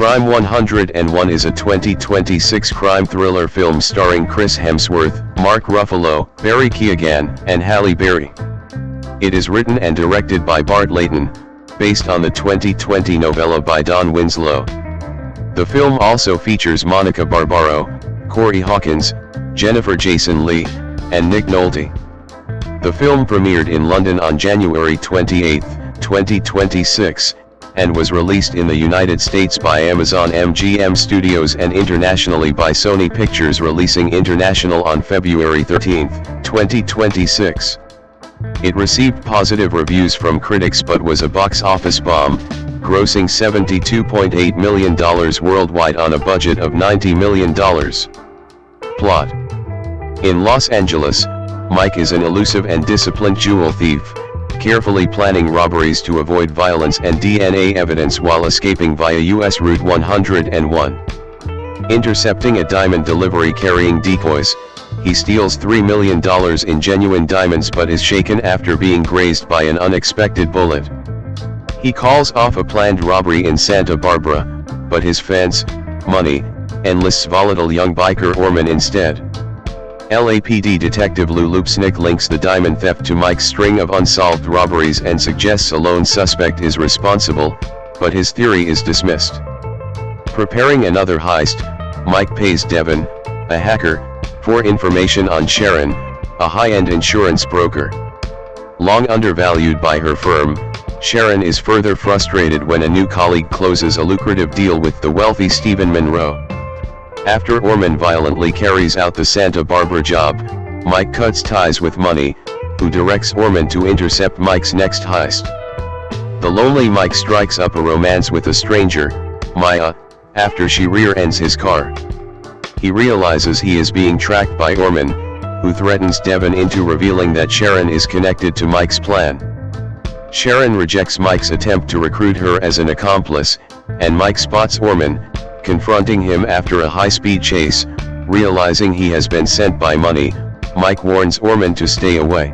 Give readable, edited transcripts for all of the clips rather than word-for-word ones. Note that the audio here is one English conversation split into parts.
Crime 101 is a 2026 crime thriller film starring Chris Hemsworth, Mark Ruffalo, Barry Keoghan, and Halle Berry. It is written and directed by Bart Layton, based on the 2020 novella by Don Winslow. The film also features Monica Barbaro, Corey Hawkins, Jennifer Jason Leigh, and Nick Nolte. The film premiered in London on January 28, 2026, and was released in the United States by Amazon MGM Studios and internationally by Sony Pictures, releasing international on February 13, 2026. It received positive reviews from critics but was a box office bomb, grossing $72.8 million worldwide on a budget of $90 million. Plot: in Los Angeles, Mike is an elusive and disciplined jewel thief, carefully planning robberies to avoid violence and DNA evidence while escaping via U.S. Route 101. Intercepting a diamond delivery carrying decoys, he steals $3 million in genuine diamonds but is shaken after being grazed by an unexpected bullet. He calls off a planned robbery in Santa Barbara, but his fans, money, enlists volatile young biker Orman instead. LAPD detective Lou Loopsnick links the diamond theft to Mike's string of unsolved robberies and suggests a lone suspect is responsible, but his theory is dismissed. Preparing another heist, Mike pays Devon, a hacker, for information on Sharon, a high-end insurance broker. Long undervalued by her firm, Sharon is further frustrated when a new colleague closes a lucrative deal with the wealthy Stephen Monroe. After Orman violently carries out the Santa Barbara job, Mike cuts ties with Money, who directs Orman to intercept Mike's next heist. The lonely Mike strikes up a romance with a stranger, Maya, after she rear-ends his car. He realizes he is being tracked by Orman, who threatens Devon into revealing that Sharon is connected to Mike's plan. Sharon rejects Mike's attempt to recruit her as an accomplice, and Mike spots Orman, confronting him after a high-speed chase. Realizing he has been sent by Money, Mike warns Orman to stay away.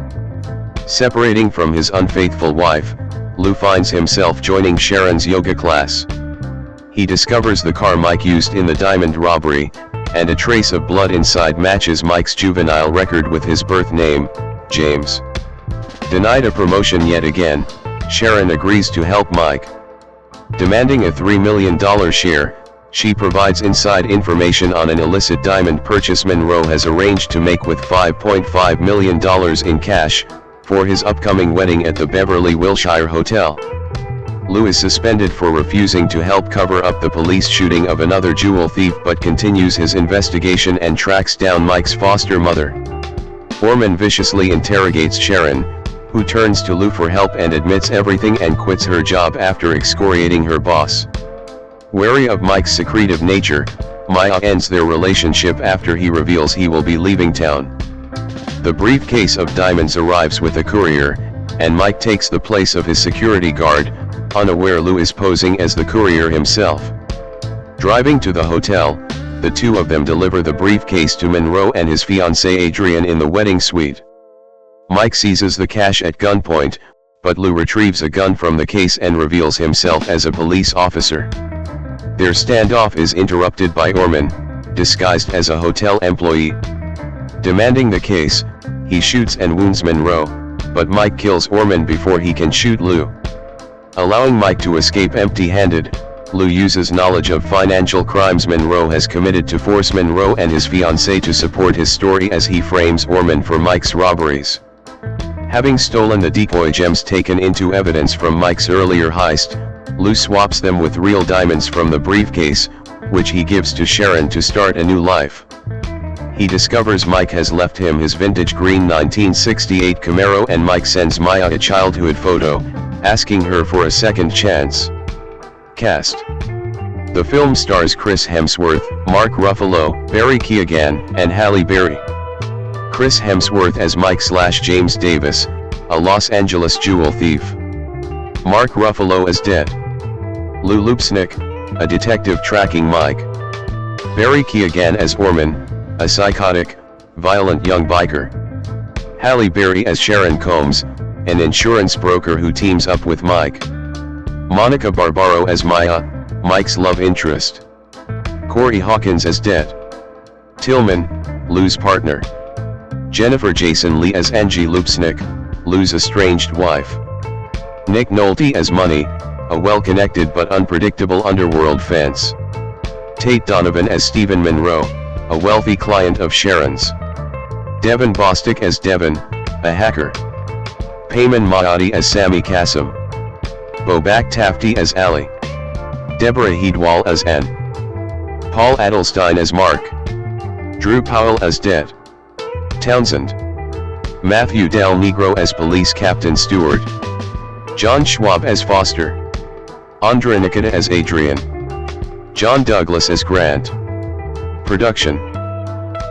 Separating from his unfaithful wife, Lou finds himself joining Sharon's yoga class. He discovers the car Mike used in the diamond robbery, and a trace of blood inside matches Mike's juvenile record with his birth name, James. Denied a promotion yet again, Sharon agrees to help Mike. Demanding a $3 million share, she provides inside information on an illicit diamond purchase Monroe has arranged to make with $5.5 million in cash, for his upcoming wedding at the Beverly Wilshire Hotel. Lou is suspended for refusing to help cover up the police shooting of another jewel thief but continues his investigation and tracks down Mike's foster mother. Orman viciously interrogates Sharon, who turns to Lou for help and admits everything and quits her job after excoriating her boss. Wary of Mike's secretive nature, Maya ends their relationship after he reveals he will be leaving town. The briefcase of diamonds arrives with a courier, and Mike takes the place of his security guard, unaware Lou is posing as the courier himself. Driving to the hotel, the two of them deliver the briefcase to Monroe and his fiancée Adrienne in the wedding suite. Mike seizes the cash at gunpoint, but Lou retrieves a gun from the case and reveals himself as a police officer. Their standoff is interrupted by Orman, disguised as a hotel employee. Demanding the case, he shoots and wounds Monroe, but Mike kills Orman before he can shoot Lou. Allowing Mike to escape empty-handed, Lou uses knowledge of financial crimes Monroe has committed to force Monroe and his fiancée to support his story as he frames Orman for Mike's robberies. Having stolen the decoy gems taken into evidence from Mike's earlier heist, Lou swaps them with real diamonds from the briefcase, which he gives to Sharon to start a new life. He discovers Mike has left him his vintage green 1968 Camaro, and Mike sends Maya a childhood photo, asking her for a second chance. Cast: the film stars Chris Hemsworth, Mark Ruffalo, Barry Keoghan, and Halle Berry. Chris Hemsworth as Mike/James Davis, a Los Angeles jewel thief. Mark Ruffalo as Dead. Lou Loopsnick, a detective tracking Mike. Barry Keoghan as Orman, a psychotic, violent young biker. Halle Berry as Sharon Combs, an insurance broker who teams up with Mike. Monica Barbaro as Maya, Mike's love interest. Corey Hawkins as Dead. Tillman, Lou's partner. Jennifer Jason Leigh as Angie Lupsnick, Lou's estranged wife. Nick Nolte as Money, a well-connected but unpredictable underworld fence. Tate Donovan as Stephen Monroe, a wealthy client of Sharon's. Devin Bostic as Devin, a hacker. Payman Maadi as Sammy Kassem. Bobak Tafti as Ali. Deborah Heedwall as Ann. Paul Adelstein as Mark. Drew Powell as Dead. Townsend. Matthew Del Negro as Police Captain Stewart. John Schwab as Foster. Andra Nikita as Adrian. John Douglas as Grant. Production.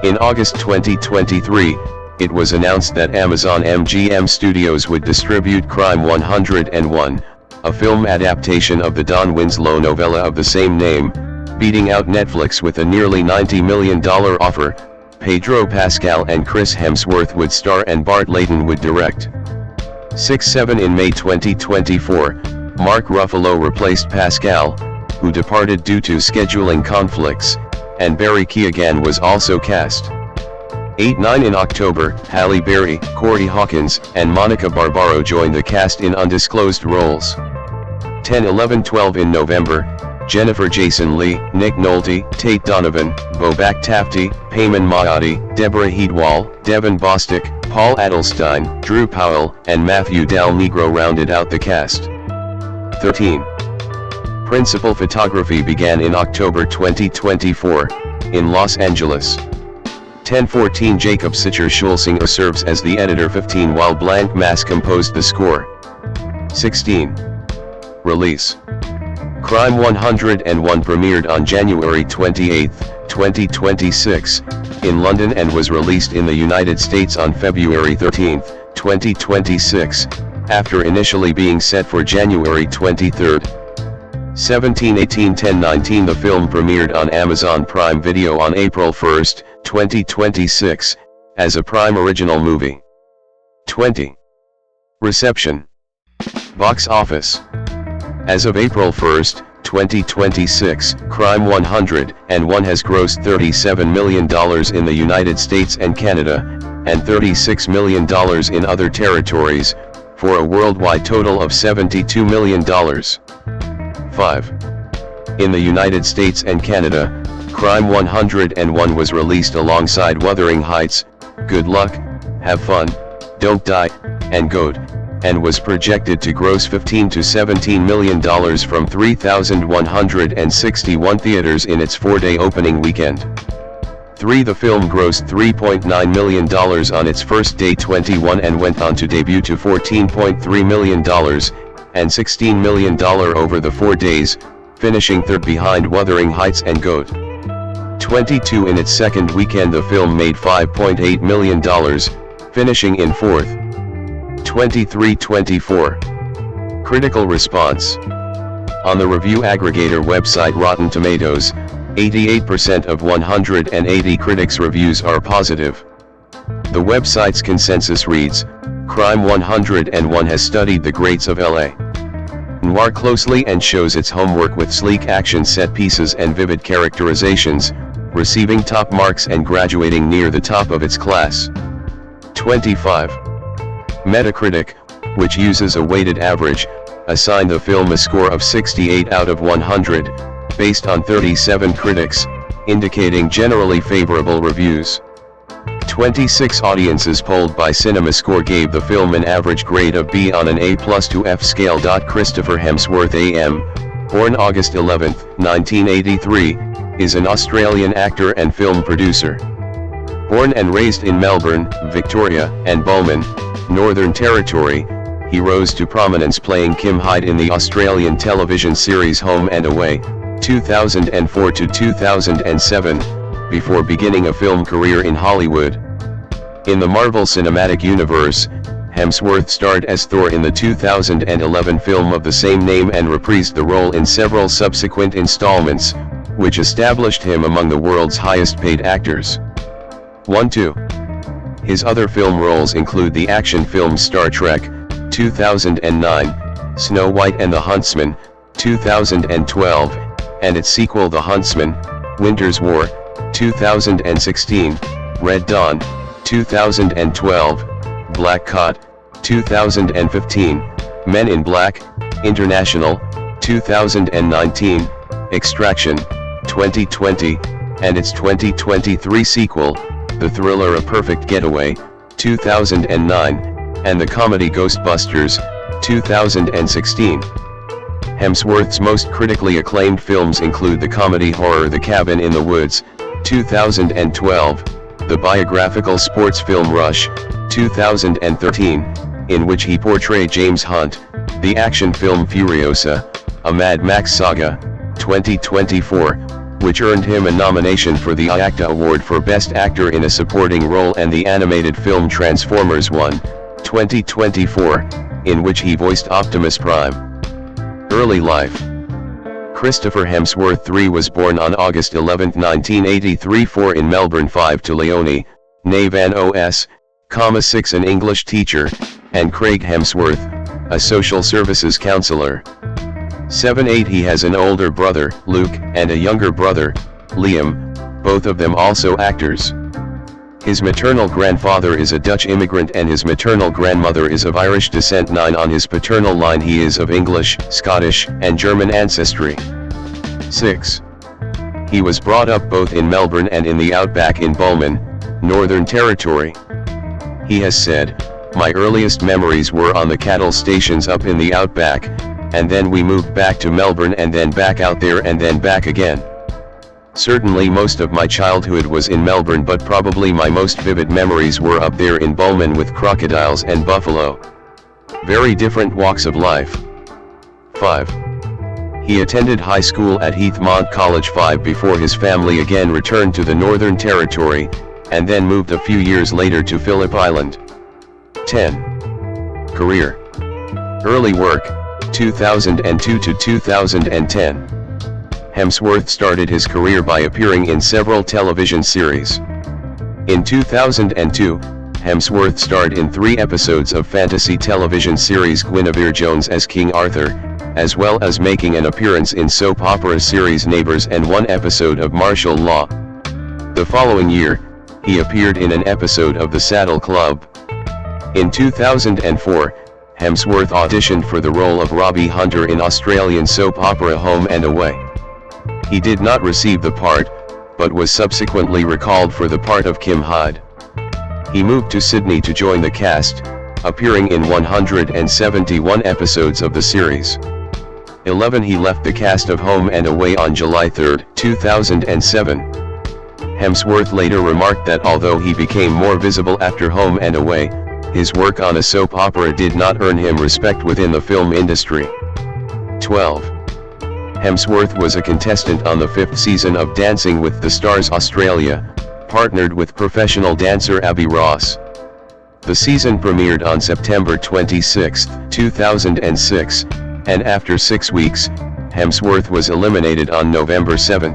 In August 2023, it was announced that Amazon MGM Studios would distribute Crime 101, a film adaptation of the Don Winslow novella of the same name, beating out Netflix with a nearly $90 million offer. Pedro Pascal and Chris Hemsworth would star and Bart Layton would direct. 6-7 In May 2024, Mark Ruffalo replaced Pascal, who departed due to scheduling conflicts, and Barry Keoghan was also cast. 8-9 In October, Halle Berry, Corey Hawkins, and Monica Barbaro joined the cast in undisclosed roles. 10-11-12 In November, Jennifer Jason Leigh, Nick Nolte, Tate Donovan, Bobak Tafti, Payman Maadi, Deborah Heedwall, Devin Bostic, Paul Adelstein, Drew Powell, and Matthew Del Negro rounded out the cast. 13. Principal photography began in October 2024, in Los Angeles. 10-14 Jacob Sicher Schulsinger serves as the editor. 15 While Blank Mass composed the score. 16. Release. Crime 101 premiered on January 28, 2026, in London and was released in the United States on February 13, 2026, after initially being set for January 23. 17-18-10-19 The film premiered on Amazon Prime Video on April 1, 2026, as a Prime original movie. 20. Reception. Box office. As of April 1, 2026, Crime 101 has grossed $37 million in the United States and Canada, and $36 million in other territories, for a worldwide total of $72 million. 5. In the United States and Canada, Crime 101 was released alongside Wuthering Heights, Good Luck, Have Fun, Don't Die, and Goat, and was projected to gross $15 to $17 million from 3,161 theaters in its 4-day opening weekend. 3. The film grossed $3.9 million on its first day 21 and went on to debut to $14.3 million, and $16 million over the 4 days, finishing third behind Wuthering Heights and Goat. 22. In its second weekend the film made $5.8 million, finishing in fourth. 23-24. Critical response. On the review aggregator website Rotten Tomatoes, 88% of 180 critics' reviews are positive. The website's consensus reads, Crime 101 has studied the greats of L.A. noir closely and shows its homework with sleek action set pieces and vivid characterizations, receiving top marks and graduating near the top of its class. 25. Metacritic, which uses a weighted average, assigned the film a score of 68 out of 100, based on 37 critics, indicating generally favorable reviews. 26 audiences polled by CinemaScore gave the film an average grade of B on an A+ to F scale. Christopher Hemsworth AM, born August 11, 1983, is an Australian actor and film producer. Born and raised in Melbourne, Victoria, and Bowman, Northern Territory, he rose to prominence playing Kim Hyde in the Australian television series Home and Away, 2004 to 2007, before beginning a film career in Hollywood. In the Marvel Cinematic Universe, Hemsworth starred as Thor in the 2011 film of the same name and reprised the role in several subsequent installments, which established him among the world's highest-paid actors. 1-2. His other film roles include the action film Star Trek, 2009, Snow White and the Huntsman, 2012, and its sequel The Huntsman, Winter's War, 2016, Red Dawn, 2012, Black Cot, 2015, Men in Black, International, 2019, Extraction, 2020, and its 2023 sequel, the thriller A Perfect Getaway, 2009, and the comedy Ghostbusters, 2016. Hemsworth's most critically acclaimed films include the comedy horror The Cabin in the Woods, 2012, the biographical sports film Rush, 2013, in which he portrayed James Hunt, the action film Furiosa, a Mad Max saga, 2024, which earned him a nomination for the IACTA Award for Best Actor in a Supporting Role, and the animated film Transformers 1, 2024, in which he voiced Optimus Prime. Early life. Christopher Hemsworth III was born on August 11, 1983, 4 in Melbourne, 5 to Leonie, née Van Os, 6 an English teacher, and Craig Hemsworth, a social services counselor. 7-8 He has an older brother, Luke, and a younger brother, Liam, both of them also actors. His maternal grandfather is a Dutch immigrant and his maternal grandmother is of Irish descent. 9 On his paternal line he is of English, Scottish, and German ancestry. 6. He was brought up both in Melbourne and in the outback in Bulman, Northern Territory. He has said, "My earliest memories were on the cattle stations up in the outback, and then we moved back to Melbourne and then back out there and then back again. Certainly most of my childhood was in Melbourne, but probably my most vivid memories were up there in Bulman with crocodiles and buffalo. Very different walks of life." 5. He attended high school at Heathmont College 5 before his family again returned to the Northern Territory, and then moved a few years later to Phillip Island. 10. Career. Early work, 2002 to 2010. Hemsworth started his career by appearing in several television series. In 2002, Hemsworth starred in 3 episodes of fantasy television series Guinevere Jones as King Arthur, as well as making an appearance in soap opera series Neighbours and 1 episode of Martial Law. The following year, he appeared in an episode of The Saddle Club. In 2004, Hemsworth auditioned for the role of Robbie Hunter in Australian soap opera Home and Away. He did not receive the part, but was subsequently recalled for the part of Kim Hyde. He moved to Sydney to join the cast, appearing in 171 episodes of the series. 11 He left the cast of Home and Away on July 3, 2007. Hemsworth later remarked that although he became more visible after Home and Away, his work on a soap opera did not earn him respect within the film industry. 12. Hemsworth was a contestant on the 5th season of Dancing with the Stars Australia, partnered with professional dancer Abby Ross. The season premiered on September 26, 2006, and after 6 weeks, Hemsworth was eliminated on November 7.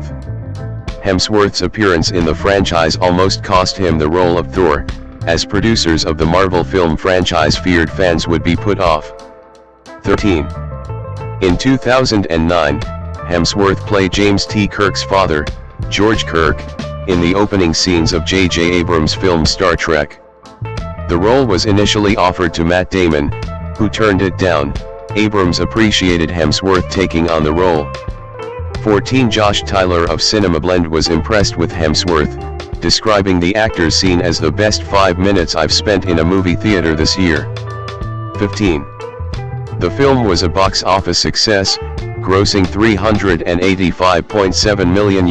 Hemsworth's appearance in the franchise almost cost him the role of Thor, as producers of the Marvel film franchise feared fans would be put off. 13. In 2009, Hemsworth played James T. Kirk's father, George Kirk, in the opening scenes of J.J. Abrams' film Star Trek. The role was initially offered to Matt Damon, who turned it down. Abrams appreciated Hemsworth taking on the role. 14 Josh Tyler of Cinema Blend was impressed with Hemsworth, describing the actor's scene as the best 5 minutes I've spent in a movie theater this year. 15. The film was a box office success, grossing $385.7 million.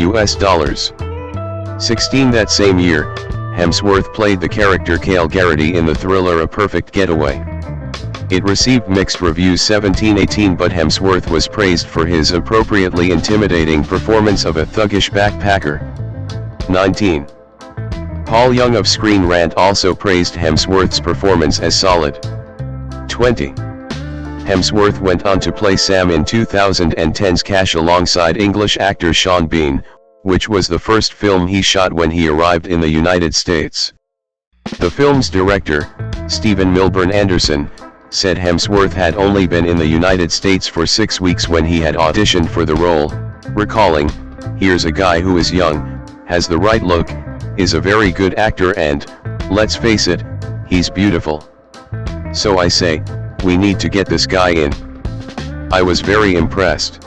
16 That same year, Hemsworth played the character Cale Garrity in the thriller A Perfect Getaway. It received mixed reviews. 17-18 But Hemsworth was praised for his appropriately intimidating performance of a thuggish backpacker. 19. Paul Young of Screen Rant also praised Hemsworth's performance as solid. 20. Hemsworth went on to play Sam in 2010's Cash alongside English actor Sean Bean, which was the first film he shot when he arrived in the United States. The film's director, Stephen Milburn Anderson, said Hemsworth had only been in the United States for 6 weeks when he had auditioned for the role, recalling, "Here's a guy who is young, has the right look, is a very good actor and, let's face it, he's beautiful. So I say, we need to get this guy in." I was very impressed.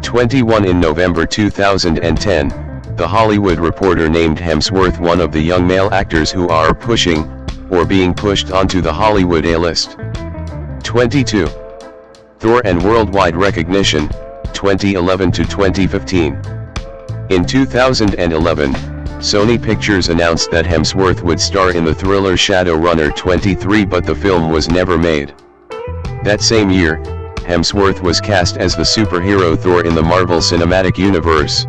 21 In November 2010, The Hollywood Reporter named Hemsworth one of the young male actors who are pushing, or being pushed onto the Hollywood A-list. 22. Thor and worldwide recognition, 2011 to 2015. In 2011, Sony Pictures announced that Hemsworth would star in the thriller Shadow Runner 23, but the film was never made. That same year, Hemsworth was cast as the superhero Thor in the Marvel Cinematic Universe.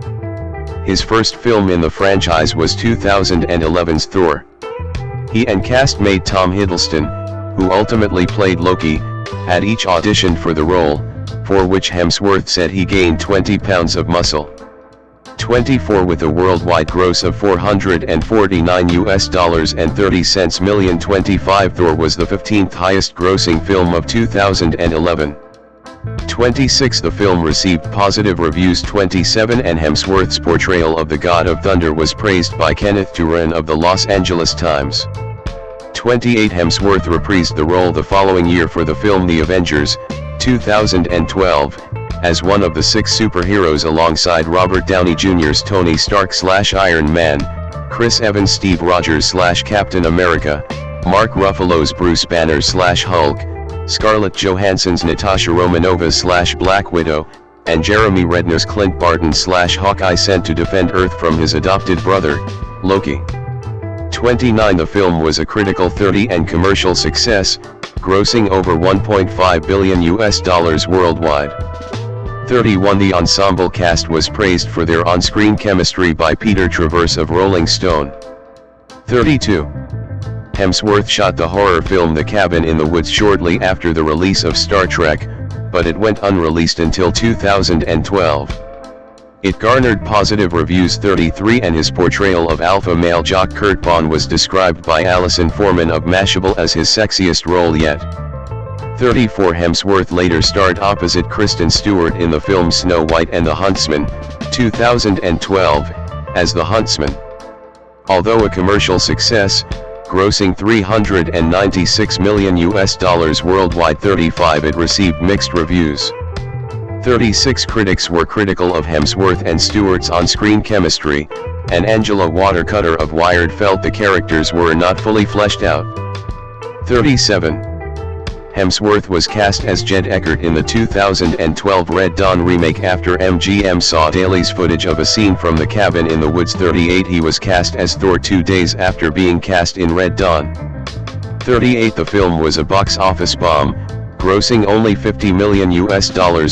His first film in the franchise was 2011's Thor. He and castmate Tom Hiddleston, who ultimately played Loki, had each auditioned for the role, for which Hemsworth said he gained 20 pounds of muscle. 24 With a worldwide gross of $449 million 25 Thor was the 15th highest grossing film of 2011. 26 The film received positive reviews. 27 And Hemsworth's portrayal of the God of Thunder was praised by Kenneth Turan of the Los Angeles Times. 28 Hemsworth reprised the role the following year for the film The Avengers, 2012, as one of the 6 superheroes alongside Robert Downey Jr.'s Tony Stark/Iron Man, Chris Evans' Steve Rogers/Captain America, Mark Ruffalo's Bruce Banner/Hulk, Scarlett Johansson's Natasha Romanova's/Black Widow, and Jeremy Renner's Clint Barton/Hawkeye sent to defend Earth from his adopted brother, Loki. 29 The film was a critical 30 and commercial success, grossing over $1.5 billion worldwide. 31 The ensemble cast was praised for their on-screen chemistry by Peter Travers of Rolling Stone. 32 Hemsworth shot the horror film The Cabin in the Woods shortly after the release of Star Trek, but it went unreleased until 2012. It garnered positive reviews. 33 And his portrayal of alpha male jock Kurt Vaughn was described by Allison Foreman of Mashable as his sexiest role yet. 34 Hemsworth later starred opposite Kristen Stewart in the film Snow White and the Huntsman, 2012, as the Huntsman. Although a commercial success, grossing $396 million worldwide. 35 It received mixed reviews. 36 Critics were critical of Hemsworth and Stewart's on-screen chemistry, and Angela Watercutter of Wired felt the characters were not fully fleshed out. 37 Hemsworth was cast as Jed Eckert in the 2012 Red Dawn remake after MGM saw Daly's footage of a scene from The Cabin in the Woods. 38 He was cast as Thor 2 days after being cast in Red Dawn. 38 The film was a box office bomb, grossing only $50 million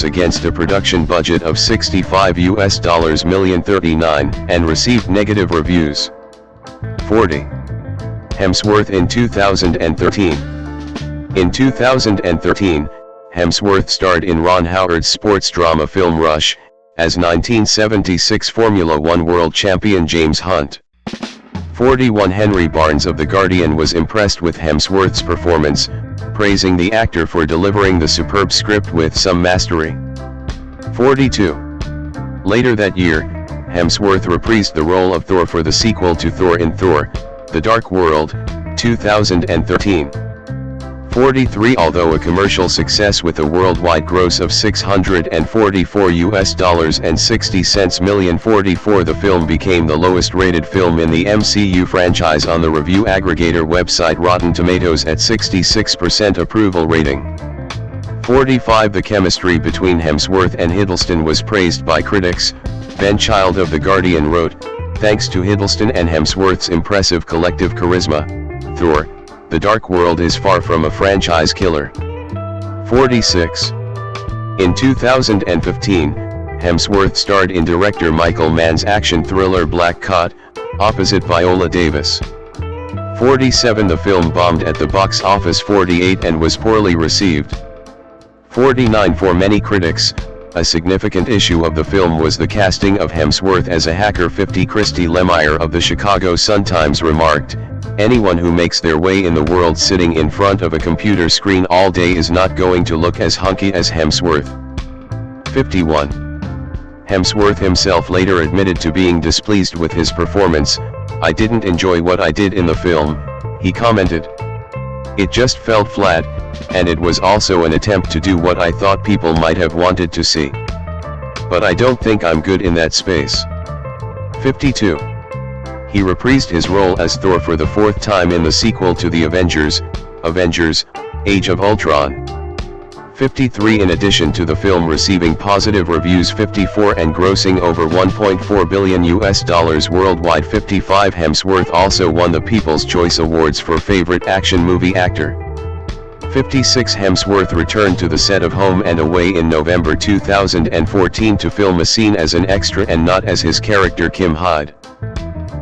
against a production budget of $65 million. 39 and received negative reviews. 40 Hemsworth in 2013. In 2013, Hemsworth starred in Ron Howard's sports drama film Rush, as 1976 Formula One world champion James Hunt. 41 Henry Barnes of The Guardian was impressed with Hemsworth's performance, praising the actor for delivering the superb script with some mastery. 42 Later that year, Hemsworth reprised the role of Thor for the sequel to Thor in Thor: The Dark World, 2013. 43 Although a commercial success with a worldwide gross of $644 million. 44 The film became the lowest rated film in the MCU franchise on the review aggregator website Rotten Tomatoes at 66% approval rating. 45 The chemistry between Hemsworth and Hiddleston was praised by critics. Ben Child of The Guardian wrote, "Thanks to Hiddleston and Hemsworth's impressive collective charisma, Thor: The Dark World is far from a franchise killer." 46 In 2015, Hemsworth starred in director Michael Mann's action thriller Black Cot, opposite Viola Davis. 47 The film bombed at the box office. 48 and was poorly received. 49 For many critics, a significant issue of the film was the casting of Hemsworth as a hacker. 50 Christy Lemire of the Chicago Sun-Times remarked, "Anyone who makes their way in the world sitting in front of a computer screen all day is not going to look as hunky as Hemsworth." 51 Hemsworth himself later admitted to being displeased with his performance. "I didn't enjoy what I did in the film," he commented. "It just felt flat, and it was also an attempt to do what I thought people might have wanted to see. But I don't think I'm good in that space." 52. He reprised his role as Thor for the fourth time in the sequel to the Avengers, Age of Ultron. 53. In addition to the film receiving positive reviews 54 and grossing over $1.4 billion worldwide 55, Hemsworth also won the People's Choice Awards for Favorite Action Movie Actor. 56. Hemsworth returned to the set of Home and Away in November 2014 to film a scene as an extra and not as his character Kim Hyde.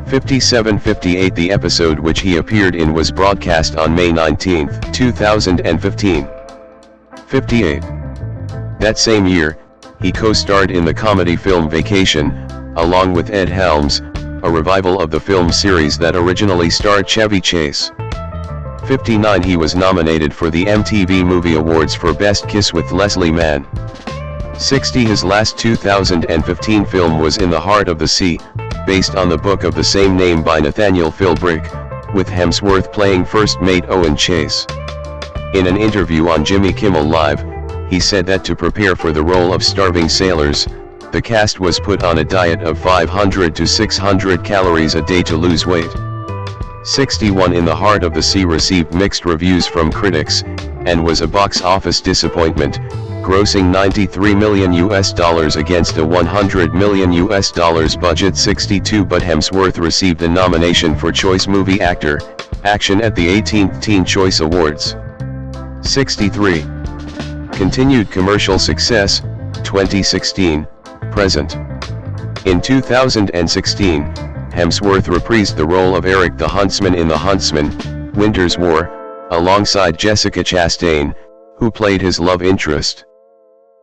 57. 58. The episode which he appeared in was broadcast on May 19, 2015. 58. That same year, he co-starred in the comedy film Vacation, along with Ed Helms, a revival of the film series that originally starred Chevy Chase. 59. He was nominated for the MTV Movie Awards for Best Kiss with Leslie Mann. 60. His last 2015 film was In the Heart of the Sea, based on the book of the same name by Nathaniel Philbrick, with Hemsworth playing First Mate Owen Chase. In an interview on Jimmy Kimmel Live, he said that to prepare for the role of starving sailors, the cast was put on a diet of 500 to 600 calories a day to lose weight. 61. In the Heart of the Sea received mixed reviews from critics, and was a box office disappointment, grossing $93 million against a $100 million budget. 62. But Hemsworth received a nomination for Choice Movie Actor, Action at the 18th Teen Choice Awards. 63. Continued commercial success, 2016, present. In 2016, Hemsworth reprised the role of Eric the Huntsman in The Huntsman, Winter's War, alongside Jessica Chastain, who played his love interest.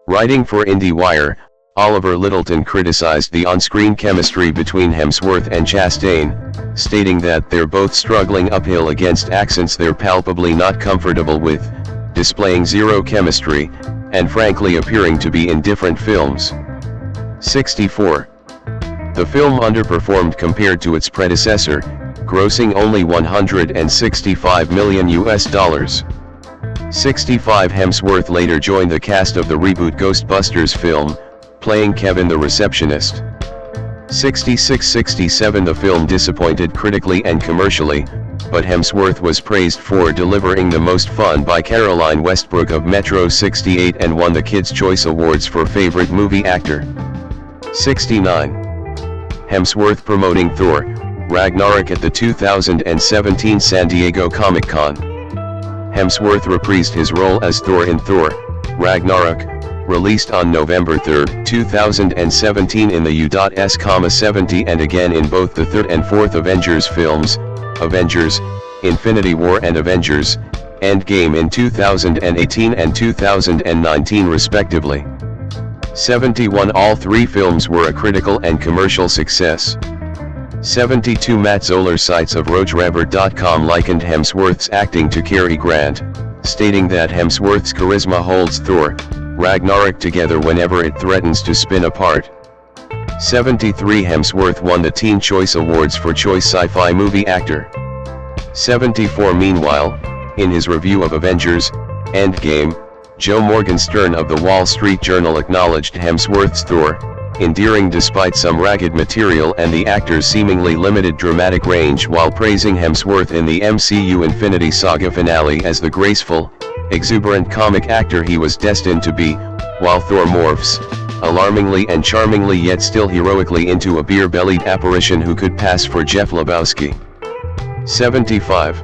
Writing for IndieWire, Oliver Littleton criticized the on-screen chemistry between Hemsworth and Chastain, stating that they're both struggling uphill against accents they're palpably not comfortable with, displaying zero chemistry, and frankly appearing to be in different films. 64. The film underperformed compared to its predecessor, grossing only $165 million. 65. Hemsworth later joined the cast of the reboot Ghostbusters film, playing Kevin the receptionist. 66. 67. The film disappointed critically and commercially, but Hemsworth was praised for delivering the most fun by Caroline Westbrook of Metro 68 and won the Kids' Choice Awards for Favorite Movie Actor. 69. Hemsworth promoting Thor, Ragnarok at the 2017 San Diego Comic-Con. Hemsworth reprised his role as Thor in Thor, Ragnarok, released on November 3, 2017 in the U.S,70 and again in both the third and fourth Avengers films, Avengers, Infinity War and Avengers, Endgame in 2018 and 2019 respectively. 71. All three films were a critical and commercial success. 72. Matt Zoller cites of RogerEbert.com likened Hemsworth's acting to Cary Grant, stating that Hemsworth's charisma holds Thor, Ragnarok together whenever it threatens to spin apart. 73. Hemsworth won the Teen Choice Awards for Choice Sci-Fi Movie Actor. 74. Meanwhile, in his review of Avengers, Endgame, Joe Morgenstern of the Wall Street Journal acknowledged Hemsworth's Thor, endearing despite some ragged material and the actor's seemingly limited dramatic range, while praising Hemsworth in the MCU Infinity Saga finale as the graceful, exuberant comic actor he was destined to be, while Thor morphs, alarmingly and charmingly yet still heroically, into a beer-bellied apparition who could pass for Jeff Lebowski. 75.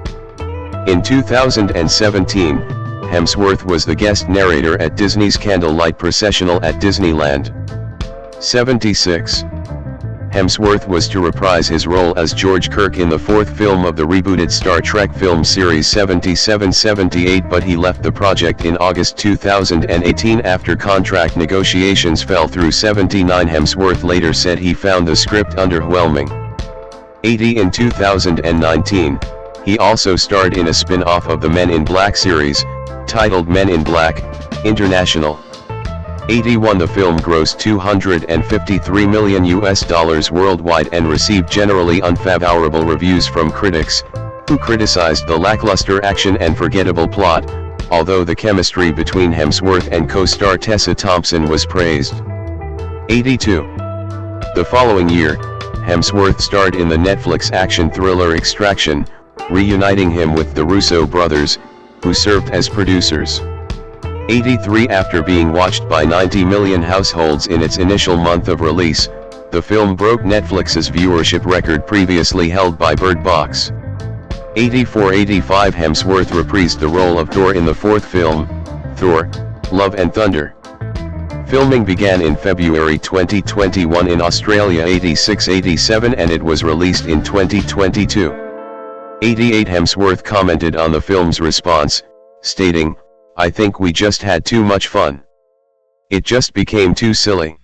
In 2017, Hemsworth was the guest narrator at Disney's Candlelight Processional at Disneyland. 76. Hemsworth was to reprise his role as George Kirk in the fourth film of the rebooted Star Trek film series 77-78, but he left the project in August 2018 after contract negotiations fell through. 79. Hemsworth later said he found the script underwhelming. 80. In 2019, he also starred in a spin-off of the Men in Black series, titled Men in Black, International. 81. The film grossed $253 million worldwide and received generally unfavorable reviews from critics, who criticized the lackluster action and forgettable plot, although the chemistry between Hemsworth and co-star Tessa Thompson was praised. 82. The following year, Hemsworth starred in the Netflix action thriller Extraction, reuniting him with the Russo brothers, who served as producers. 83. After being watched by 90 million households in its initial month of release, the film broke Netflix's viewership record previously held by Bird Box. 84. 85. Hemsworth reprised the role of Thor in the fourth film, Thor: Love and Thunder. Filming began in February 2021 in Australia 86-87 and it was released in 2022. 88. Hemsworth commented on the film's response, stating, "I think we just had too much fun. It just became too silly.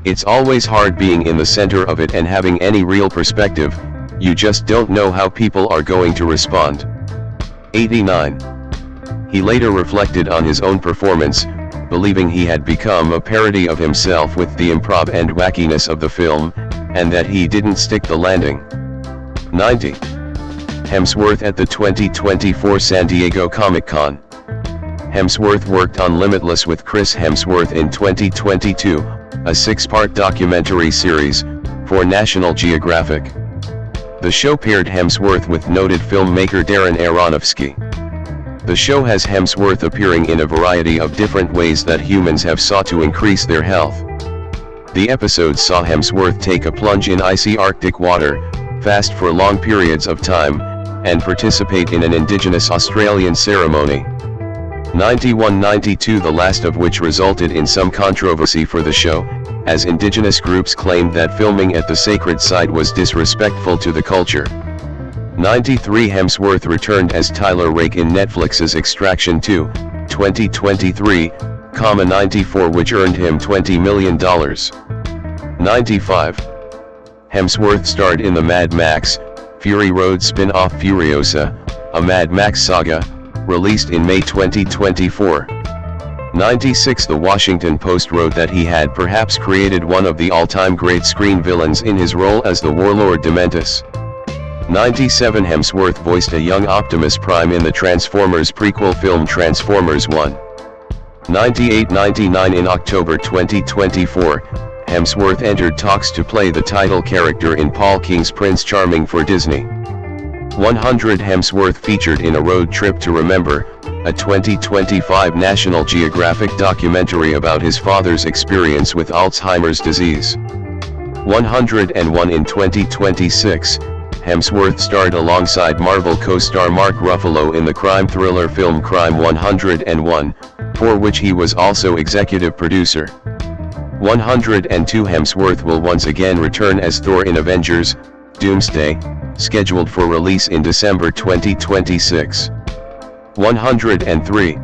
It's always hard being in the center of it and having any real perspective, you just don't know how people are going to respond." 89. He later reflected on his own performance, believing he had become a parody of himself with the improv and wackiness of the film, and that he didn't stick the landing. 90. Hemsworth at the 2024 San Diego Comic-Con. Hemsworth worked on Limitless with Chris Hemsworth in 2022, a 6-part documentary series, for National Geographic. The show paired Hemsworth with noted filmmaker Darren Aronofsky. The show has Hemsworth appearing in a variety of different ways that humans have sought to increase their health. The episodes saw Hemsworth take a plunge in icy Arctic water, fast for long periods of time, and participate in an indigenous Australian ceremony. 91-92, the last of which resulted in some controversy for the show, as indigenous groups claimed that filming at the sacred site was disrespectful to the culture. 93. Hemsworth returned as Tyler Rake in Netflix's Extraction 2, 2023, 94, which earned him $20 million. 95. Hemsworth starred in the Mad Max: Fury Road spin-off Furiosa, a Mad Max saga, released in May 2024. 96. The Washington Post wrote that he had perhaps created one of the all-time great screen villains in his role as the warlord Dementus. 97. Hemsworth voiced a young Optimus Prime in the Transformers prequel film Transformers 1. 98-99. In October 2024, Hemsworth entered talks to play the title character in Paul King's Prince Charming for Disney. 100. Hemsworth featured in A Road Trip to Remember, a 2025 National Geographic documentary about his father's experience with Alzheimer's disease. 101. In 2026, Hemsworth starred alongside Marvel co-star Mark Ruffalo in the crime thriller film Crime 101, for which he was also executive producer. 102. Hemsworth will once again return as Thor in Avengers: Doomsday, scheduled for release in December 2026. 103.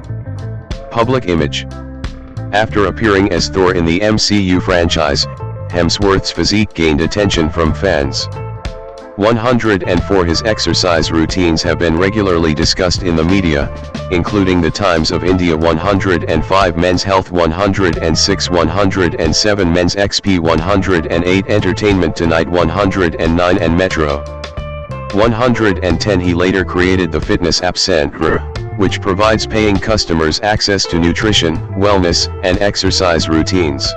Public image. After appearing as Thor in the MCU franchise, Hemsworth's physique gained attention from fans. 104. His exercise routines have been regularly discussed in the media, including the Times of India 105, Men's Health 106, 107, Men's XP 108, Entertainment Tonight 109 and Metro. 110. He later created the fitness app Centra, which provides paying customers access to nutrition, wellness, and exercise routines.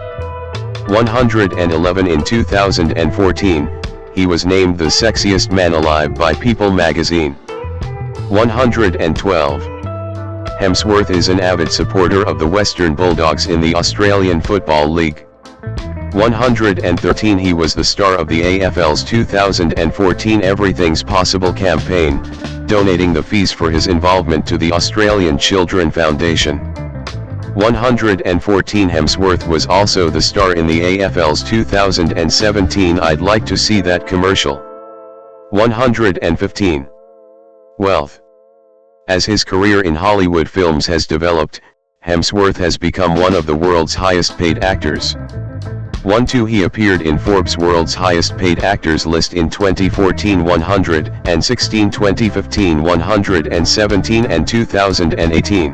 111. In 2014, he was named the sexiest man alive by People magazine. 112. Hemsworth is an avid supporter of the Western Bulldogs in the Australian Football League. 113. He was the star of the AFL's 2014 Everything's Possible campaign, donating the fees for his involvement to the Australian Children Foundation. 114. Hemsworth was also the star in the AFL's 2017 I'd Like to See That commercial. 115. Wealth. As his career in Hollywood films has developed, Hemsworth has become one of the world's highest paid actors. 1-2. He appeared in Forbes' World's Highest Paid Actors list in 2014, 116, 2015, 117 and 2018.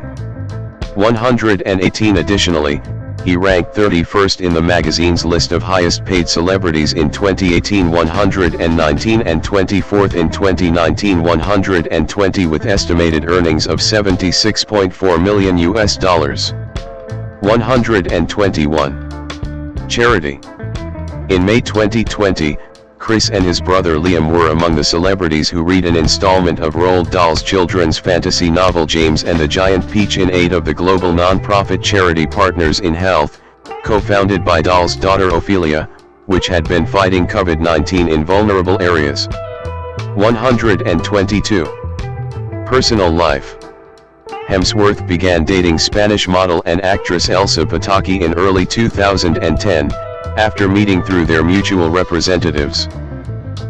118. Additionally, He ranked 31st in the magazine's list of highest paid celebrities in 2018, 119, and 24th in 2019, 120, with estimated earnings of $76.4 million US. 121. Charity. In May 2020, Chris and his brother Liam were among the celebrities who read an installment of Roald Dahl's children's fantasy novel James and the Giant Peach in aid of the global non-profit charity Partners in Health, co-founded by Dahl's daughter Ophelia, which had been fighting COVID-19 in vulnerable areas. 122. Personal life. Hemsworth began dating Spanish model and actress Elsa Pataky in early 2010, after meeting through their mutual representatives.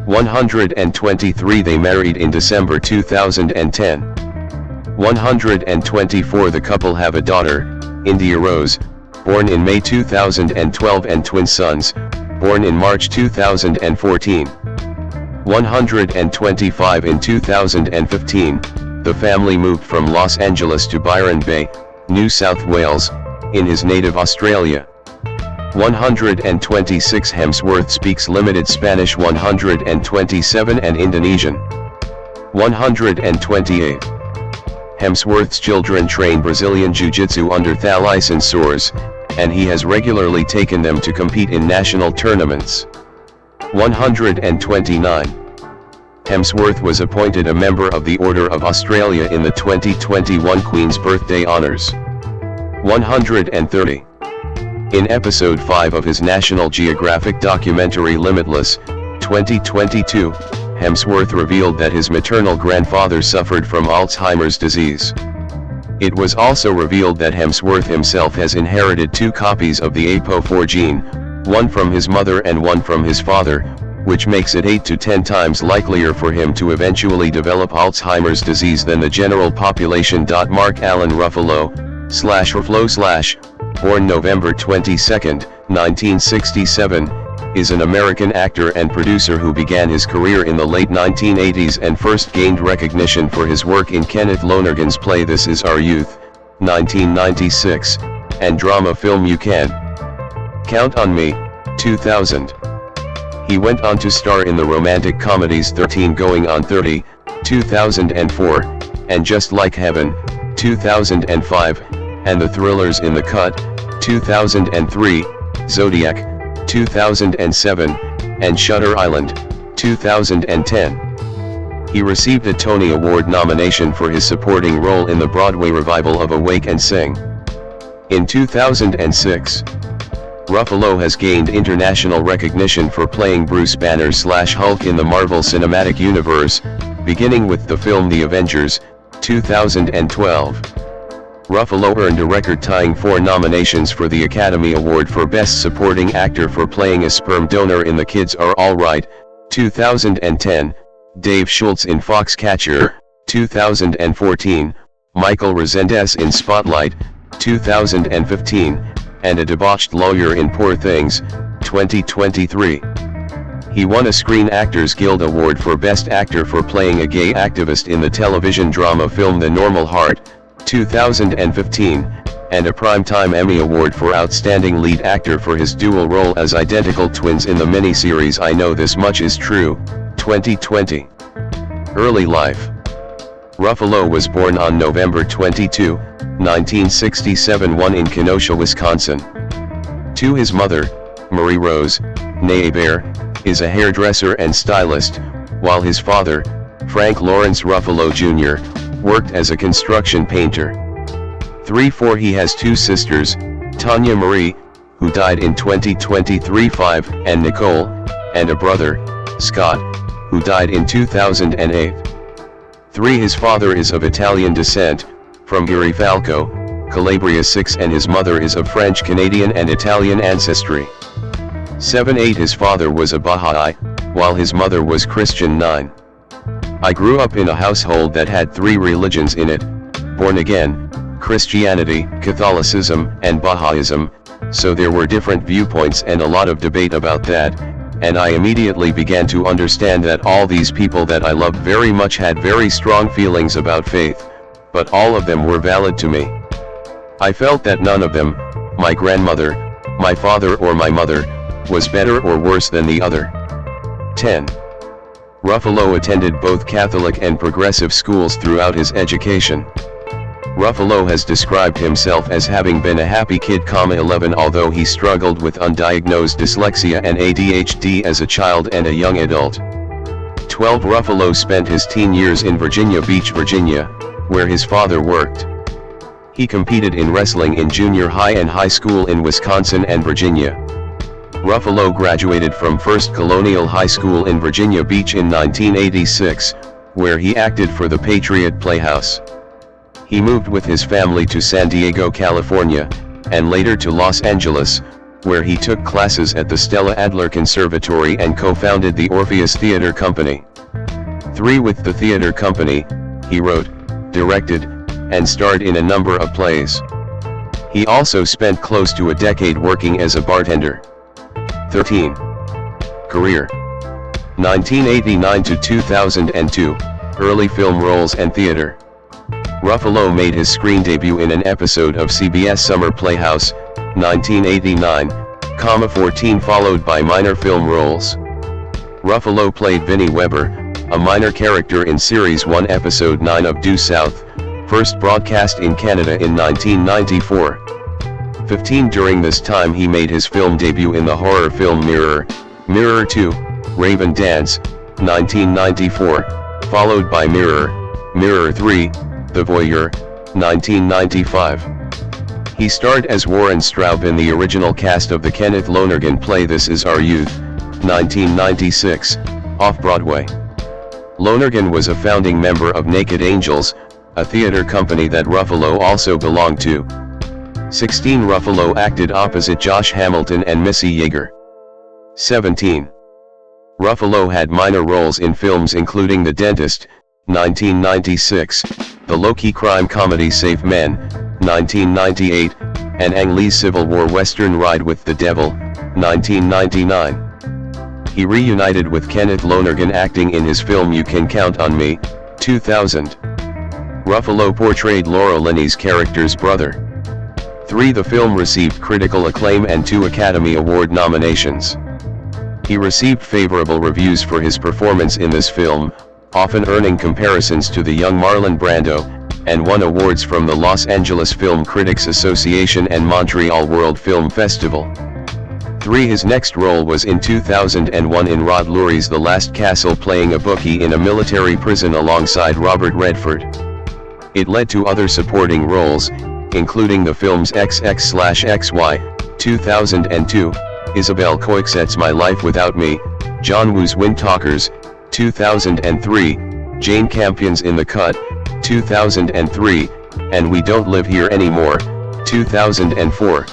123. They married in December 2010. 124. The couple have a daughter, India Rose, born in May 2012, and twin sons, born in March 2014. 125. In 2015, the family moved from Los Angeles to Byron Bay, New South Wales, in his native Australia. 126. Hemsworth speaks limited Spanish, 127, and Indonesian. 128. Hemsworth's children train Brazilian Jiu-Jitsu under license, and he has regularly taken them to compete in national tournaments. 129. Hemsworth was appointed a member of the Order of Australia in the 2021 Queen's Birthday Honours. 130. In episode 5 of his National Geographic documentary Limitless, 2022, Hemsworth revealed that his maternal grandfather suffered from Alzheimer's disease. It was also revealed that Hemsworth himself has inherited 2 copies of the APOE4 gene, one from his mother and one from his father, which makes it 8 to 10 times likelier for him to eventually develop Alzheimer's disease than the general population. Mark Allen Ruffalo, born November 22, 1967, is an American actor and producer who began his career in the late 1980s and first gained recognition for his work in Kenneth Lonergan's play This Is Our Youth, 1996, and drama film You Can Count on Me, 2000. He went on to star in the romantic comedies 13 Going on 30, 2004, and Just Like Heaven, 2005, and the thrillers In the Cut, 2003, Zodiac, 2007, and Shutter Island, 2010. He received a Tony Award nomination for his supporting role in the Broadway revival of Awake and Sing. In 2006, Ruffalo has gained international recognition for playing Bruce Banner/Hulk in the Marvel Cinematic Universe, beginning with the film The Avengers, 2012. Ruffalo earned a record-tying 4 nominations for the Academy Award for Best Supporting Actor for playing a sperm donor in The Kids Are All Right, 2010, Dave Schultz in Foxcatcher, 2014, Michael Resendez in Spotlight, 2015, and a debauched lawyer in Poor Things, 2023. He won a Screen Actors Guild Award for Best Actor for playing a gay activist in the television drama film The Normal Heart, 2015, and a Primetime Emmy Award for Outstanding Lead Actor for his dual role as identical twins in the miniseries I Know This Much Is True, 2020. Early life. Ruffalo was born on November 22, 1967, in Kenosha, Wisconsin. To his mother, Marie Rose, née Bear, is a hairdresser and stylist, while his father, Frank Lawrence Ruffalo Jr., worked as a construction painter. 3-4. He has 2 sisters, Tanya Marie, who died in 2023, 5, and Nicole, and a brother, Scott, who died in 2008. 3. His father is of Italian descent, from Girifalco, Calabria. 6. And his mother is of French, Canadian and Italian ancestry. 7. 8. His father was a Baha'i, while his mother was Christian. 9. I grew up in a household that had 3 religions in it: born again, Christianity, Catholicism, and Baha'ism, so there were different viewpoints and a lot of debate about that, and I immediately began to understand that all these people that I loved very much had very strong feelings about faith, but all of them were valid to me. I felt that none of them, My grandmother, my father or my mother, was better or worse than the other. 10. Ruffalo attended both Catholic and progressive schools throughout his education. Ruffalo has described himself as having been a happy kid, 11, although he struggled with undiagnosed dyslexia and ADHD as a child and a young adult. 12. Ruffalo spent his teen years in Virginia Beach, Virginia, where his father worked. He competed in wrestling in junior high and high school in Wisconsin and Virginia. Ruffalo graduated from First Colonial High School in Virginia Beach in 1986, where he acted for the Patriot Playhouse. He moved with his family to San Diego, California, and later to Los Angeles, where he took classes at the Stella Adler Conservatory and co-founded the Orpheus Theater Company. 3. With the theater company, he wrote, directed, and starred in a number of plays. He also spent close to a decade working as a bartender. 13. Career. 1989 to 2002, early film roles and theater. Ruffalo made his screen debut in an episode of CBS Summer Playhouse, 1989, 14, followed by minor film roles. Ruffalo played Vinnie Weber, a minor character in Series 1 Episode 9 of Due South, first broadcast in Canada in 1994. 15. During this time he made his film debut in the horror film Mirror, Mirror 2, Raven Dance, 1994, followed by Mirror, Mirror 3, The Voyeur, 1995. He starred as Warren Straub in the original cast of the Kenneth Lonergan play This Is Our Youth, 1996, off-Broadway. Lonergan was a founding member of Naked Angels, a theater company that Ruffalo also belonged to. 16. Ruffalo acted opposite Josh Hamilton and Missy Yeager. 17. Ruffalo had minor roles in films including The Dentist, 1996, the low-key crime comedy Safe Men, 1998, and Ang Lee's Civil War Western Ride with the Devil, 1999. He reunited with Kenneth Lonergan acting in his film You Can Count on Me, 2000. Ruffalo portrayed Laura Linney's character's brother. 3. The film received critical acclaim and 2 Academy Award nominations. He received favorable reviews for his performance in this film, often earning comparisons to the young Marlon Brando, and won awards from the Los Angeles Film Critics Association and Montreal World Film Festival. 3. His next role was in 2001 in Rod Lurie's The Last Castle, playing a bookie in a military prison alongside Robert Redford. It led to other supporting roles, including the films XX/XY, 2002, Isabelle Coixet's My Life Without Me, John Woo's Wind Talkers, 2003, Jane Campion's In the Cut, 2003, and We Don't Live Here Anymore, 2004.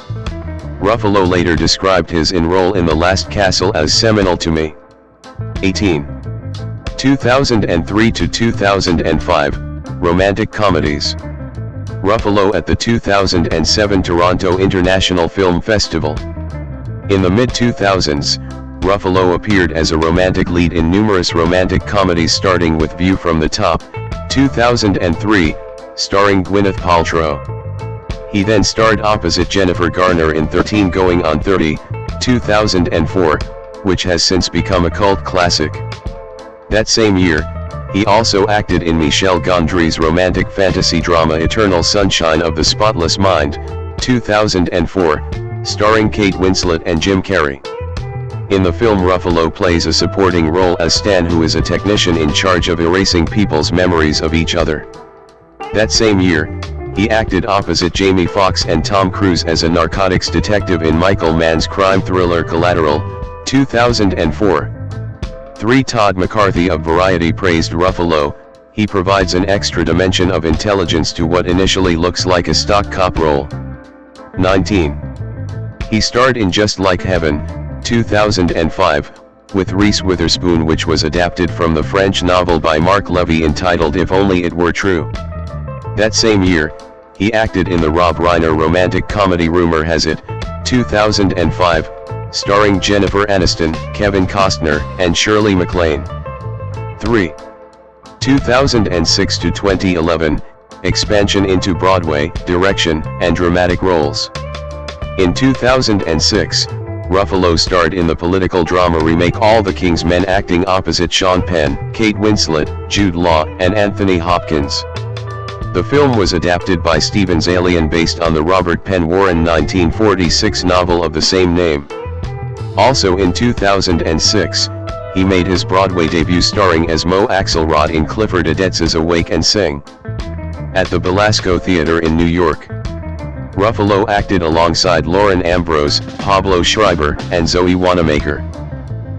Ruffalo later described his role in The Last Castle as seminal to me. 18. 2003 to 2005, romantic comedies. Ruffalo at the 2007 Toronto International Film Festival. In the mid-2000s, Ruffalo appeared as a romantic lead in numerous romantic comedies, starting with View from the Top, 2003, starring Gwyneth Paltrow. He then starred opposite Jennifer Garner in 13 Going on 30, 2004, which has since become a cult classic. That same year, he also acted in Michel Gondry's romantic fantasy drama Eternal Sunshine of the Spotless Mind, 2004, starring Kate Winslet and Jim Carrey. In the film, Ruffalo plays a supporting role as Stan, who is a technician in charge of erasing people's memories of each other. That same year, he acted opposite Jamie Foxx and Tom Cruise as a narcotics detective in Michael Mann's crime thriller Collateral, 2004. 3. Todd McCarthy of Variety praised Ruffalo. He provides an extra dimension of intelligence to what initially looks like a stock cop role. 19. He starred in Just Like Heaven, 2005, with Reese Witherspoon, which was adapted from the French novel by Marc Levy entitled If Only It Were True. That same year, he acted in the Rob Reiner romantic comedy Rumor Has It, 2005, starring Jennifer Aniston, Kevin Costner, and Shirley MacLaine. 3. 2006 to 2011, expansion into Broadway, direction, and dramatic roles. In 2006, Ruffalo starred in the political drama remake All the King's Men, acting opposite Sean Penn, Kate Winslet, Jude Law, and Anthony Hopkins. The film was adapted by Stevens Alien based on the Robert Penn Warren 1946 novel of the same name. Also in 2006, he made his Broadway debut starring as Mo Axelrod in Clifford Odets's Awake and Sing at the Belasco Theater in New York. Ruffalo acted alongside Lauren Ambrose, Pablo Schreiber, and Zoe Wanamaker.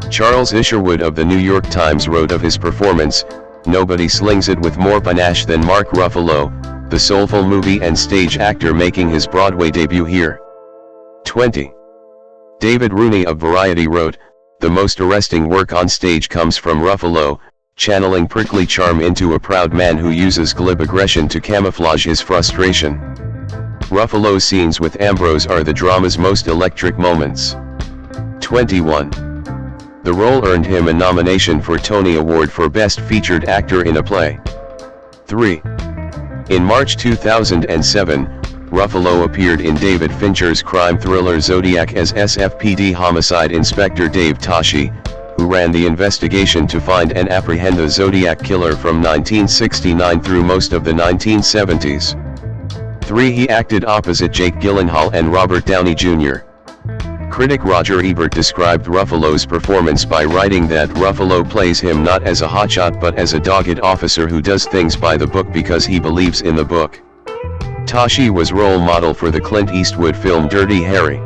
Charles Isherwood of the New York Times wrote of his performance, "Nobody slings it with more panache than Mark Ruffalo, the soulful movie and stage actor making his Broadway debut here." 20. David Rooney of Variety wrote, "The most arresting work on stage comes from Ruffalo, channeling prickly charm into a proud man who uses glib aggression to camouflage his frustration." Ruffalo's scenes with Ambrose are the drama's most electric moments. 21. The role earned him a nomination for Tony Award for Best Featured Actor in a Play. 3. In March 2007, Ruffalo appeared in David Fincher's crime thriller Zodiac as SFPD Homicide Inspector Dave Toschi, who ran the investigation to find and apprehend the Zodiac killer from 1969 through most of the 1970s. 3. He acted opposite Jake Gyllenhaal and Robert Downey Jr. Critic Roger Ebert described Ruffalo's performance by writing that Ruffalo plays him not as a hotshot but as a dogged officer who does things by the book because he believes in the book. Toschi was role model for the Clint Eastwood film Dirty Harry.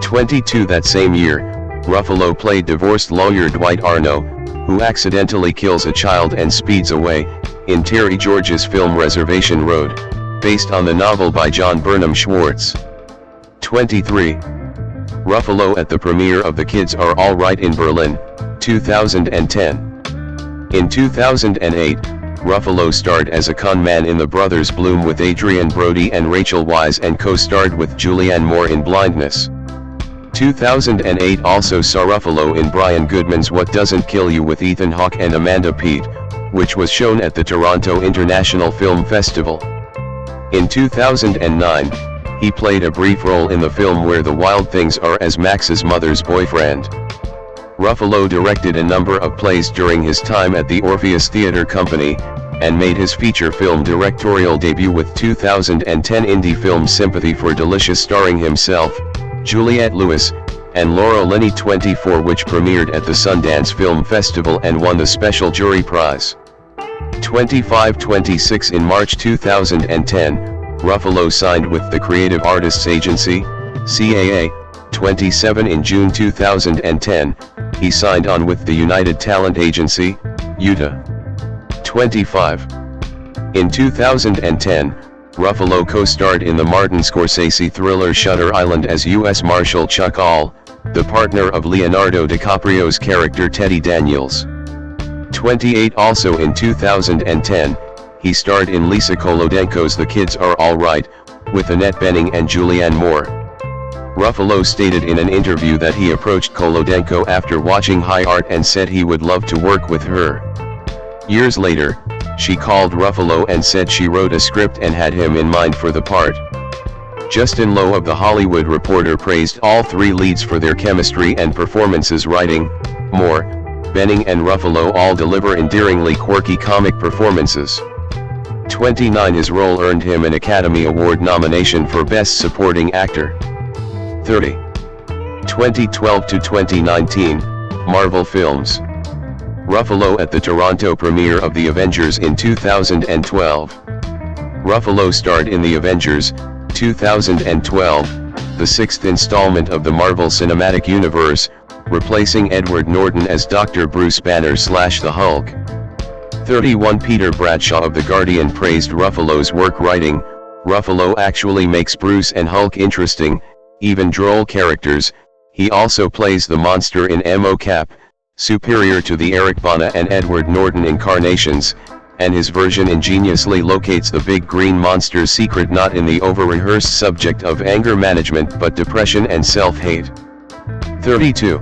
22. That same year, Ruffalo played divorced lawyer Dwight Arno, who accidentally kills a child and speeds away, in Terry George's film Reservation Road, based on the novel by John Burnham Schwartz. 23. Ruffalo at the premiere of The Kids Are All Right in Berlin, 2010. In 2008, Ruffalo starred as a con man in The Brothers Bloom with Adrian Brody and Rachel Weisz and co-starred with Julianne Moore in Blindness. 2008 also saw Ruffalo in Brian Goodman's What Doesn't Kill You with Ethan Hawke and Amanda Peet, which was shown at the Toronto International Film Festival. In 2009, he played a brief role in the film Where the Wild Things Are as Max's mother's boyfriend. Ruffalo directed a number of plays during his time at the Orpheus Theatre Company, and made his feature film directorial debut with 2010 indie film Sympathy for Delicious starring himself, Juliette Lewis, and Laura Linney 24, which premiered at the Sundance Film Festival and won the Special Jury Prize. 25-26 In March 2010, Ruffalo signed with the Creative Artists Agency, CAA. 27 In June 2010, he signed on with the United Talent Agency, UTA. 25. In 2010, Ruffalo co-starred in the Martin Scorsese thriller Shutter Island as U.S. Marshal Chuck All, the partner of Leonardo DiCaprio's character Teddy Daniels. 28 Also in 2010, he starred in Lisa Kolodenko's The Kids Are All Right, with Annette Bening and Julianne Moore. Ruffalo stated in an interview that he approached Kolodenko after watching High Art and said he would love to work with her. Years later, she called Ruffalo and said she wrote a script and had him in mind for the part. Justin Lowe of The Hollywood Reporter praised all three leads for their chemistry and performances, writing, "Moore, Bening and Ruffalo all deliver endearingly quirky comic performances." 29 His role earned him an Academy Award nomination for Best Supporting Actor. 30. 2012 to 2019, Marvel Films. Ruffalo at the Toronto premiere of The Avengers in 2012. Ruffalo starred in The Avengers, 2012, the sixth installment of the Marvel Cinematic Universe, replacing Edward Norton as Dr. Bruce Banner / the Hulk. 31 Peter Bradshaw of The Guardian praised Ruffalo's work, writing, "Ruffalo actually makes Bruce and Hulk interesting, even droll characters. He also plays the monster in MoCap, superior to the Eric Bana and Edward Norton incarnations, and his version ingeniously locates the big green monster's secret not in the over-rehearsed subject of anger management but depression and self-hate." 32.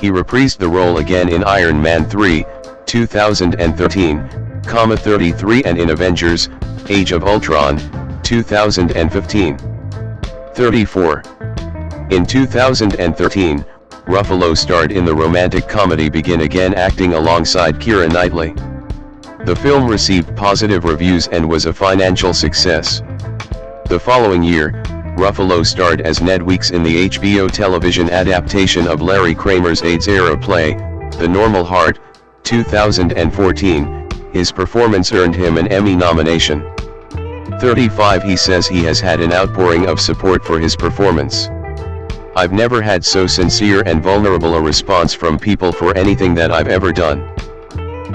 He reprised the role again in Iron Man 3, 2013, 33 and in Avengers, Age of Ultron, 2015. 34. In 2013, Ruffalo starred in the romantic comedy Begin Again, acting alongside Keira Knightley. The film received positive reviews and was a financial success. The following year, Ruffalo starred as Ned Weeks in the HBO television adaptation of Larry Kramer's AIDS-era play, The Normal Heart, 2014. His performance earned him an Emmy nomination. 35. He says he has had an outpouring of support for his performance. I've never had so sincere and vulnerable a response from people for anything that I've ever done.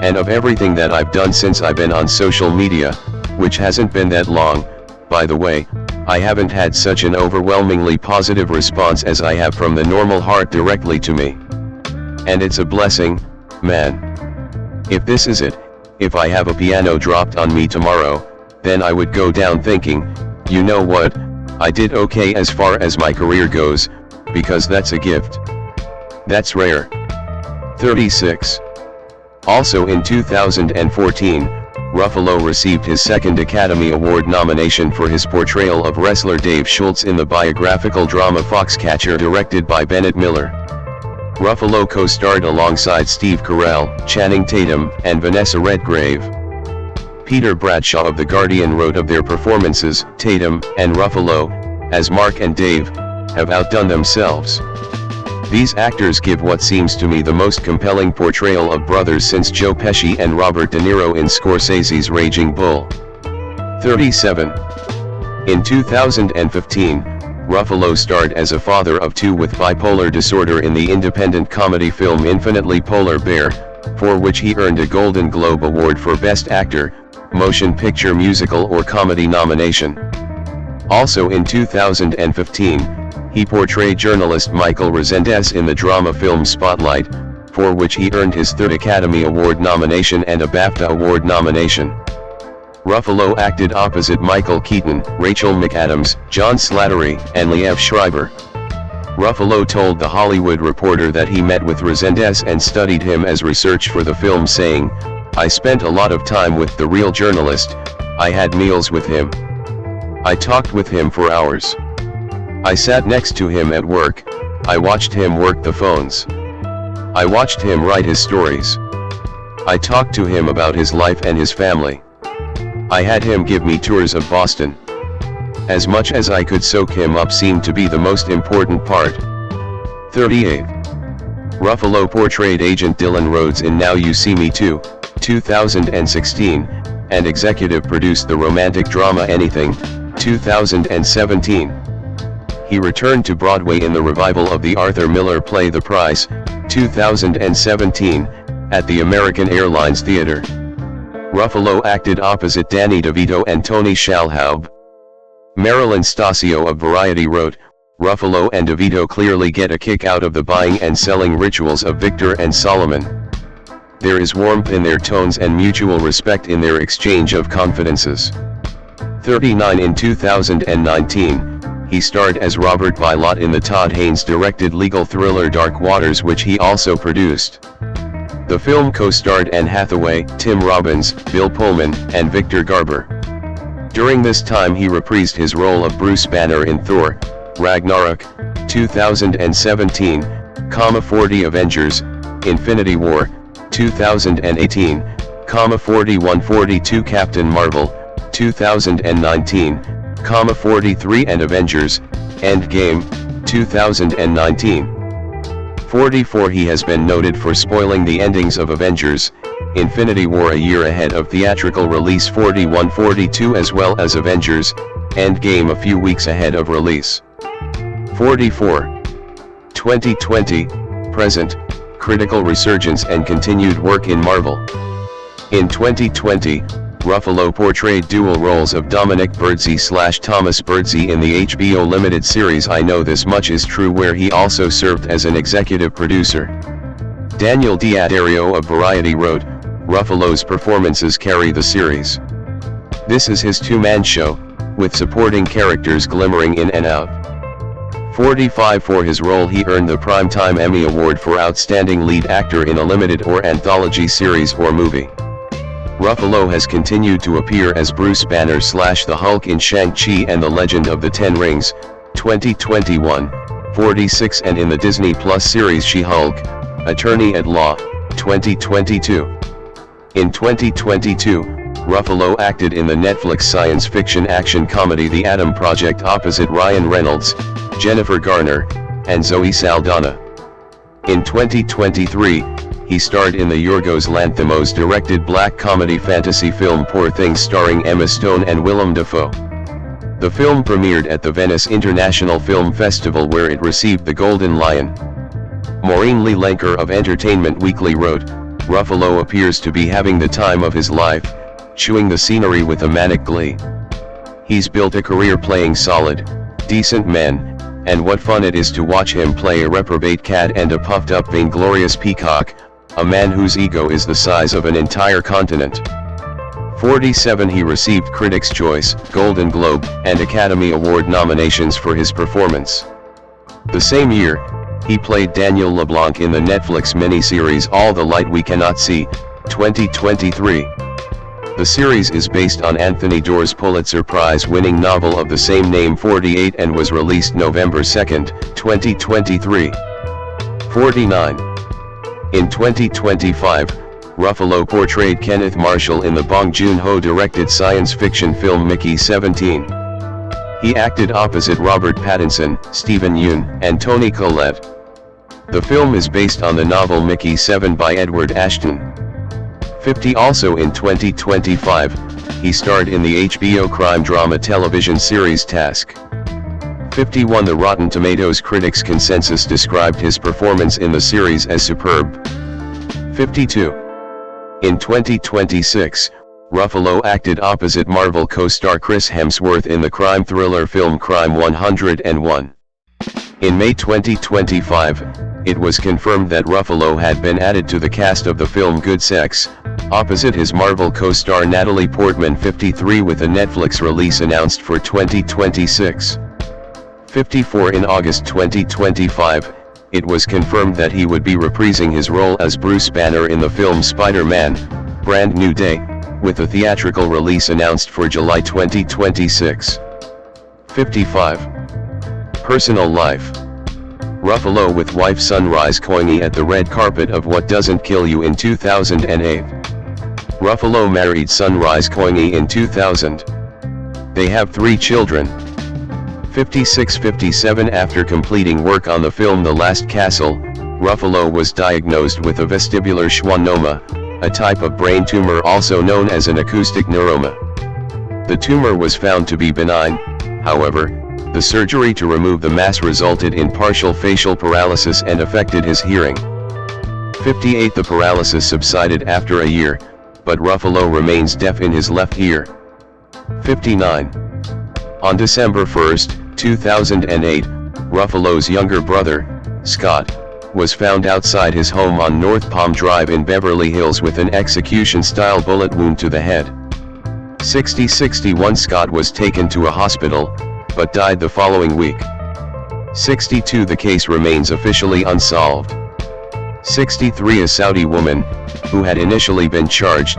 And of everything that I've done since I've been on social media, which hasn't been that long, by the way, I haven't had such an overwhelmingly positive response as I have from The Normal Heart directly to me. And it's a blessing, man. If this is it, if I have a piano dropped on me tomorrow, then I would go down thinking, you know what, I did okay as far as my career goes, because that's a gift. That's rare. 36. Also in 2014, Ruffalo received his second Academy Award nomination for his portrayal of wrestler Dave Schultz in the biographical drama Foxcatcher, directed by Bennett Miller. Ruffalo co-starred alongside Steve Carell, Channing Tatum, and Vanessa Redgrave. Peter Bradshaw of The Guardian wrote of their performances, Tatum and Ruffalo, as Mark and Dave, have outdone themselves. These actors give what seems to me the most compelling portrayal of brothers since Joe Pesci and Robert De Niro in Scorsese's Raging Bull. 37. In 2015, Ruffalo starred as a father of two with bipolar disorder in the independent comedy film Infinitely Polar Bear, for which he earned a Golden Globe Award for Best Actor, Motion Picture Musical or Comedy nomination. Also in 2015, he portrayed journalist Michael Resendez in the drama film Spotlight, for which he earned his third Academy Award nomination and a BAFTA Award nomination. Ruffalo acted opposite Michael Keaton, Rachel McAdams, John Slattery, and Liev Schreiber. Ruffalo told The Hollywood Reporter that he met with Resendez and studied him as research for the film, saying, "I spent a lot of time with the real journalist, I had meals with him. I talked with him for hours. I sat next to him at work, I watched him work the phones. I watched him write his stories. I talked to him about his life and his family. I had him give me tours of Boston. As much as I could soak him up seemed to be the most important part." 38. Ruffalo portrayed Agent Dylan Rhodes in Now You See Me Too, 2016, and executive produced the romantic drama Anything, 2017. He returned to Broadway in the revival of the Arthur Miller play The Price, 2017, at the American Airlines Theater. Ruffalo acted opposite Danny DeVito and Tony Shalhoub. Marilyn Stasio of Variety wrote, "Ruffalo and DeVito clearly get a kick out of the buying and selling rituals of Victor and Solomon. There is warmth in their tones and mutual respect in their exchange of confidences." 39. In 2019, he starred as Robert Bylot in the Todd Haynes-directed legal thriller Dark Waters, which he also produced. The film co-starred Anne Hathaway, Tim Robbins, Bill Pullman, and Victor Garber. During this time he reprised his role of Bruce Banner in Thor, Ragnarok, 2017, 40 Avengers, Infinity War, 2018, 4142 Captain Marvel, 2019, 43 and Avengers, Endgame, 2019. 44. He has been noted for spoiling the endings of Avengers, Infinity War a year ahead of theatrical release, 4142, as well as Avengers, Endgame a few weeks ahead of release. 44. 2020, present, critical resurgence and continued work in Marvel. In 2020, Ruffalo portrayed dual roles of Dominic Birdsey/Thomas Birdsey in the HBO limited series I Know This Much Is True, where he also served as an executive producer. Daniel D'Addario of Variety wrote, "Ruffalo's performances carry the series. This is his two-man show, with supporting characters glimmering in and out." 45. For his role he earned the Primetime Emmy Award for Outstanding Lead Actor in a Limited or Anthology Series or Movie. Ruffalo has continued to appear as Bruce Banner/the Hulk in Shang-Chi and the Legend of the Ten Rings, 2021, 46, and in the Disney Plus series She-Hulk, Attorney at Law, 2022. In 2022, Ruffalo acted in the Netflix science fiction action comedy The Atom Project opposite Ryan Reynolds, Jennifer Garner, and Zoe Saldana. In 2023, he starred in the Yorgos Lanthimos directed black comedy fantasy film Poor Things starring Emma Stone and Willem Dafoe. The film premiered at the Venice International Film Festival where it received the Golden Lion. Maureen Lee Lenker of Entertainment Weekly wrote, "Ruffalo appears to be having the time of his life, chewing the scenery with a manic glee. He's built a career playing solid, decent men, and what fun it is to watch him play a reprobate cat and a puffed-up vainglorious peacock, a man whose ego is the size of an entire continent." 47 He received Critics' Choice, Golden Globe, and Academy Award nominations for his performance. The same year, he played Daniel LeBlanc in the Netflix miniseries All the Light We Cannot See, 2023. The series is based on Anthony Doerr's Pulitzer Prize-winning novel of the same name 48 and was released November 2, 2023. 49. In 2025, Ruffalo portrayed Kenneth Marshall in the Bong Joon-ho directed science fiction film Mickey 17. He acted opposite Robert Pattinson, Stephen Yeun, and Toni Collette. The film is based on the novel Mickey 7 by Edward Ashton. 50 Also in 2025, he starred in the HBO crime drama television series Task. 51 The Rotten Tomatoes critics' consensus described his performance in the series as superb. 52. In 2026, Ruffalo acted opposite Marvel co-star Chris Hemsworth in the crime thriller film Crime 101. In May 2025, it was confirmed that Ruffalo had been added to the cast of the film Good Sex, opposite his Marvel co-star Natalie Portman. 53 With a Netflix release announced for 2026. 54 In August 2025, it was confirmed that he would be reprising his role as Bruce Banner in the film Spider-Man, Brand New Day, with a theatrical release announced for July 2026. 55. Personal life. Ruffalo with wife Sunrise Koinge at the red carpet of What Doesn't Kill You in 2008. Ruffalo married Sunrise Koinge in 2000. They have 3 children. 56-57 After completing work on the film The Last Castle, Ruffalo was diagnosed with a vestibular schwannoma, a type of brain tumor also known as an acoustic neuroma. The tumor was found to be benign, however, the surgery to remove the mass resulted in partial facial paralysis and affected his hearing. 58 The paralysis subsided after a year, but Ruffalo remains deaf in his left ear. 59. On December 1, 2008, Ruffalo's younger brother, Scott, was found outside his home on North Palm Drive in Beverly Hills with an execution-style bullet wound to the head. 60-61 Scott was taken to a hospital, but died the following week. 62 The case remains officially unsolved. 63 A Saudi woman, who had initially been charged,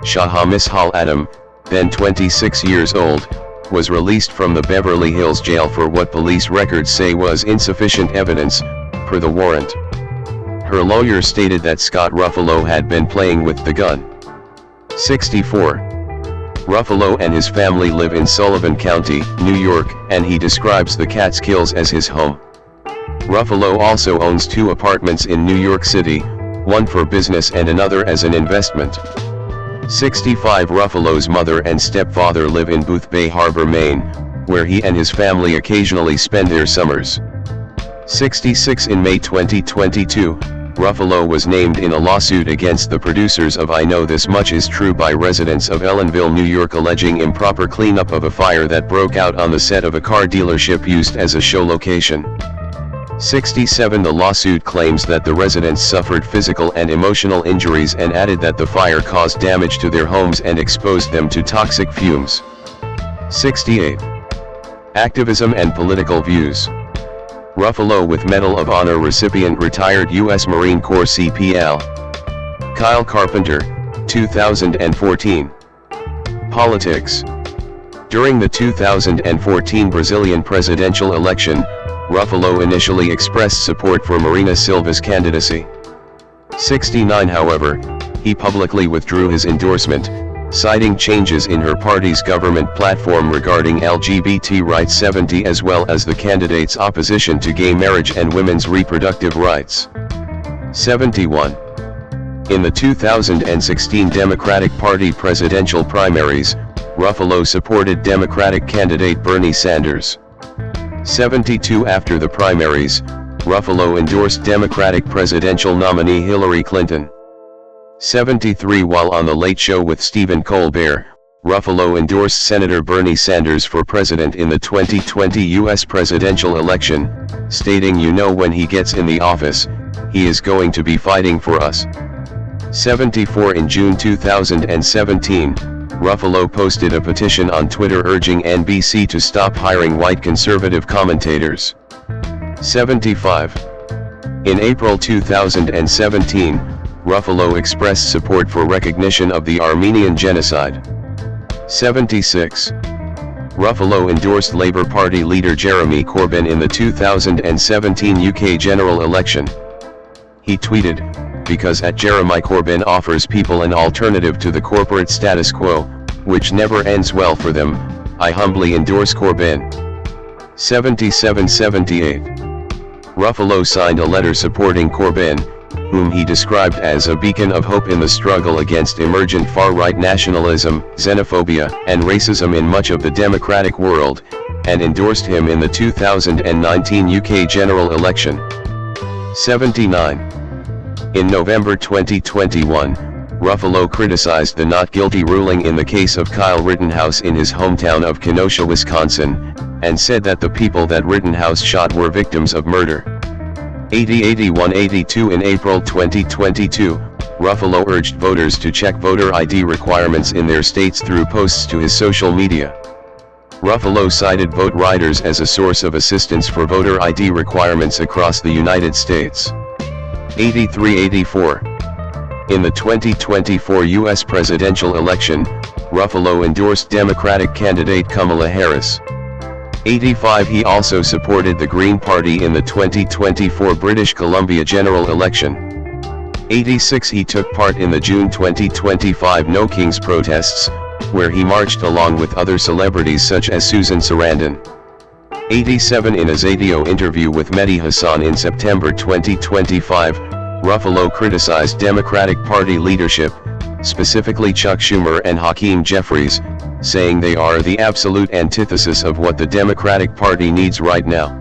Shaha Mishal Adam, then 26 years old, was released from the Beverly Hills jail for what police records say was insufficient evidence, per the warrant. Her lawyer stated that Scott Ruffalo had been playing with the gun. 64. Ruffalo and his family live in Sullivan County, New York, and he describes the Catskills as his home. Ruffalo also owns 2 apartments in New York City, one for business and another as an investment. 65 Ruffalo's mother and stepfather live in Boothbay Harbor, Maine, where he and his family occasionally spend their summers. 66 In May 2022, Ruffalo was named in a lawsuit against the producers of I Know This Much Is True by residents of Ellenville, New York, alleging improper cleanup of a fire that broke out on the set of a car dealership used as a show location. 67 The lawsuit claims that the residents suffered physical and emotional injuries and added that the fire caused damage to their homes and exposed them to toxic fumes. 68. Activism and political views. Ruffalo with Medal of Honor recipient retired U.S. Marine Corps CPL. Kyle Carpenter, 2014. Politics. During the 2014 Brazilian presidential election, Ruffalo initially expressed support for Marina Silva's candidacy. 69 However, he publicly withdrew his endorsement, citing changes in her party's government platform regarding LGBT rights. 70 As well as the candidate's opposition to gay marriage and women's reproductive rights. 71. In the 2016 Democratic Party presidential primaries, Ruffalo supported Democratic candidate Bernie Sanders. 72 After the primaries, Ruffalo endorsed Democratic presidential nominee Hillary Clinton. 73 While on The Late Show with Stephen Colbert, Ruffalo endorsed Senator Bernie Sanders for president in the 2020 U.S. presidential election, stating, "You know, when he gets in the office, he is going to be fighting for us." 74 In June 2017, Ruffalo posted a petition on Twitter urging NBC to stop hiring white conservative commentators. 75. In April 2017, Ruffalo expressed support for recognition of the Armenian genocide. 76. Ruffalo endorsed Labour Party leader Jeremy Corbyn in the 2017 UK general election. He tweeted, "Because Jeremy Corbyn offers people an alternative to the corporate status quo, which never ends well for them, I humbly endorse Corbyn." 77-78. Ruffalo signed a letter supporting Corbyn, whom he described as a beacon of hope in the struggle against emergent far-right nationalism, xenophobia, and racism in much of the democratic world, and endorsed him in the 2019 UK general election. 79. In November 2021, Ruffalo criticized the not guilty ruling in the case of Kyle Rittenhouse in his hometown of Kenosha, Wisconsin, and said that the people that Rittenhouse shot were victims of murder. 80-81-82 In April 2022, Ruffalo urged voters to check voter ID requirements in their states through posts to his social media. Ruffalo cited Vote Riders as a source of assistance for voter ID requirements across the United States. 83-84. In the 2024 U.S. presidential election, Ruffalo endorsed Democratic candidate Kamala Harris. 85 He also supported the Green Party in the 2024 British Columbia general election. 86 He took part in the June 2025 No Kings protests, where he marched along with other celebrities such as Susan Sarandon. 87 In a Zadio interview with Mehdi Hasan in September 2025, Ruffalo criticized Democratic Party leadership, specifically Chuck Schumer and Hakeem Jeffries, saying they are the absolute antithesis of what the Democratic Party needs right now.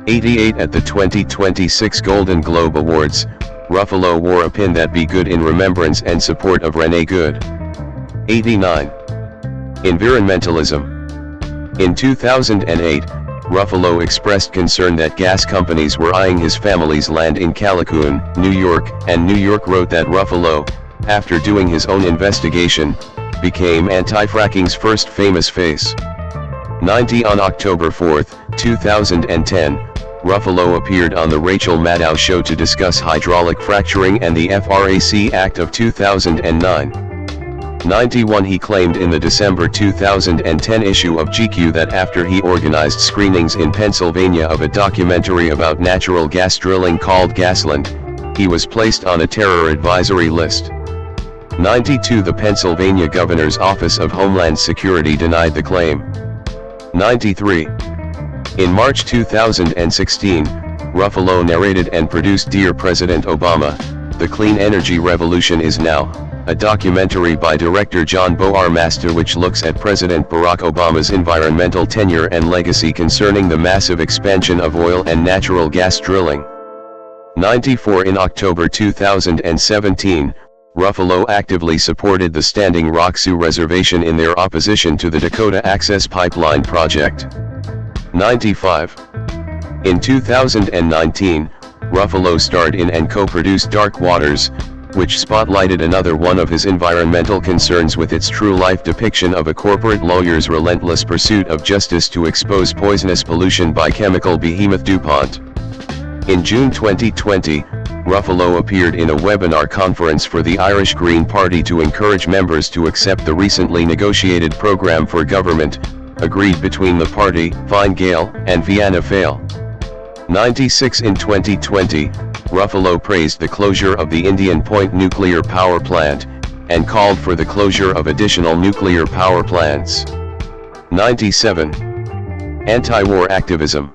88 At the 2026 Golden Globe Awards, Ruffalo wore a pin that "Be Good" in remembrance and support of Renee Good. 89. Environmentalism. In 2008, Ruffalo expressed concern that gas companies were eyeing his family's land in Callicoon, New York, and New York wrote that Ruffalo, after doing his own investigation, became anti-fracking's first famous face. 90 On October 4, 2010, Ruffalo appeared on The Rachel Maddow Show to discuss hydraulic fracturing and the FRAC Act of 2009. 91 He claimed in the December 2010 issue of GQ that after he organized screenings in Pennsylvania of a documentary about natural gas drilling called Gasland, he was placed on a terror advisory list. 92 The Pennsylvania Governor's Office of Homeland Security denied the claim. 93. In March 2016, Ruffalo narrated and produced Dear President Obama, The Clean Energy Revolution Is Now, a documentary by director John Boarmaster which looks at President Barack Obama's environmental tenure and legacy concerning the massive expansion of oil and natural gas drilling. 94 In October 2017, Ruffalo actively supported the Standing Rock Sioux Reservation in their opposition to the Dakota Access Pipeline project. 95. In 2019, Ruffalo starred in and co-produced Dark Waters, which spotlighted another one of his environmental concerns with its true-life depiction of a corporate lawyer's relentless pursuit of justice to expose poisonous pollution by chemical behemoth DuPont. In June 2020, Ruffalo appeared in a webinar conference for the Irish Green Party to encourage members to accept the recently negotiated programme for government, agreed between the party, Fine Gael, and Fianna Fáil. 96 In 2020, Ruffalo praised the closure of the Indian Point nuclear power plant, and called for the closure of additional nuclear power plants. 97. Anti-war activism.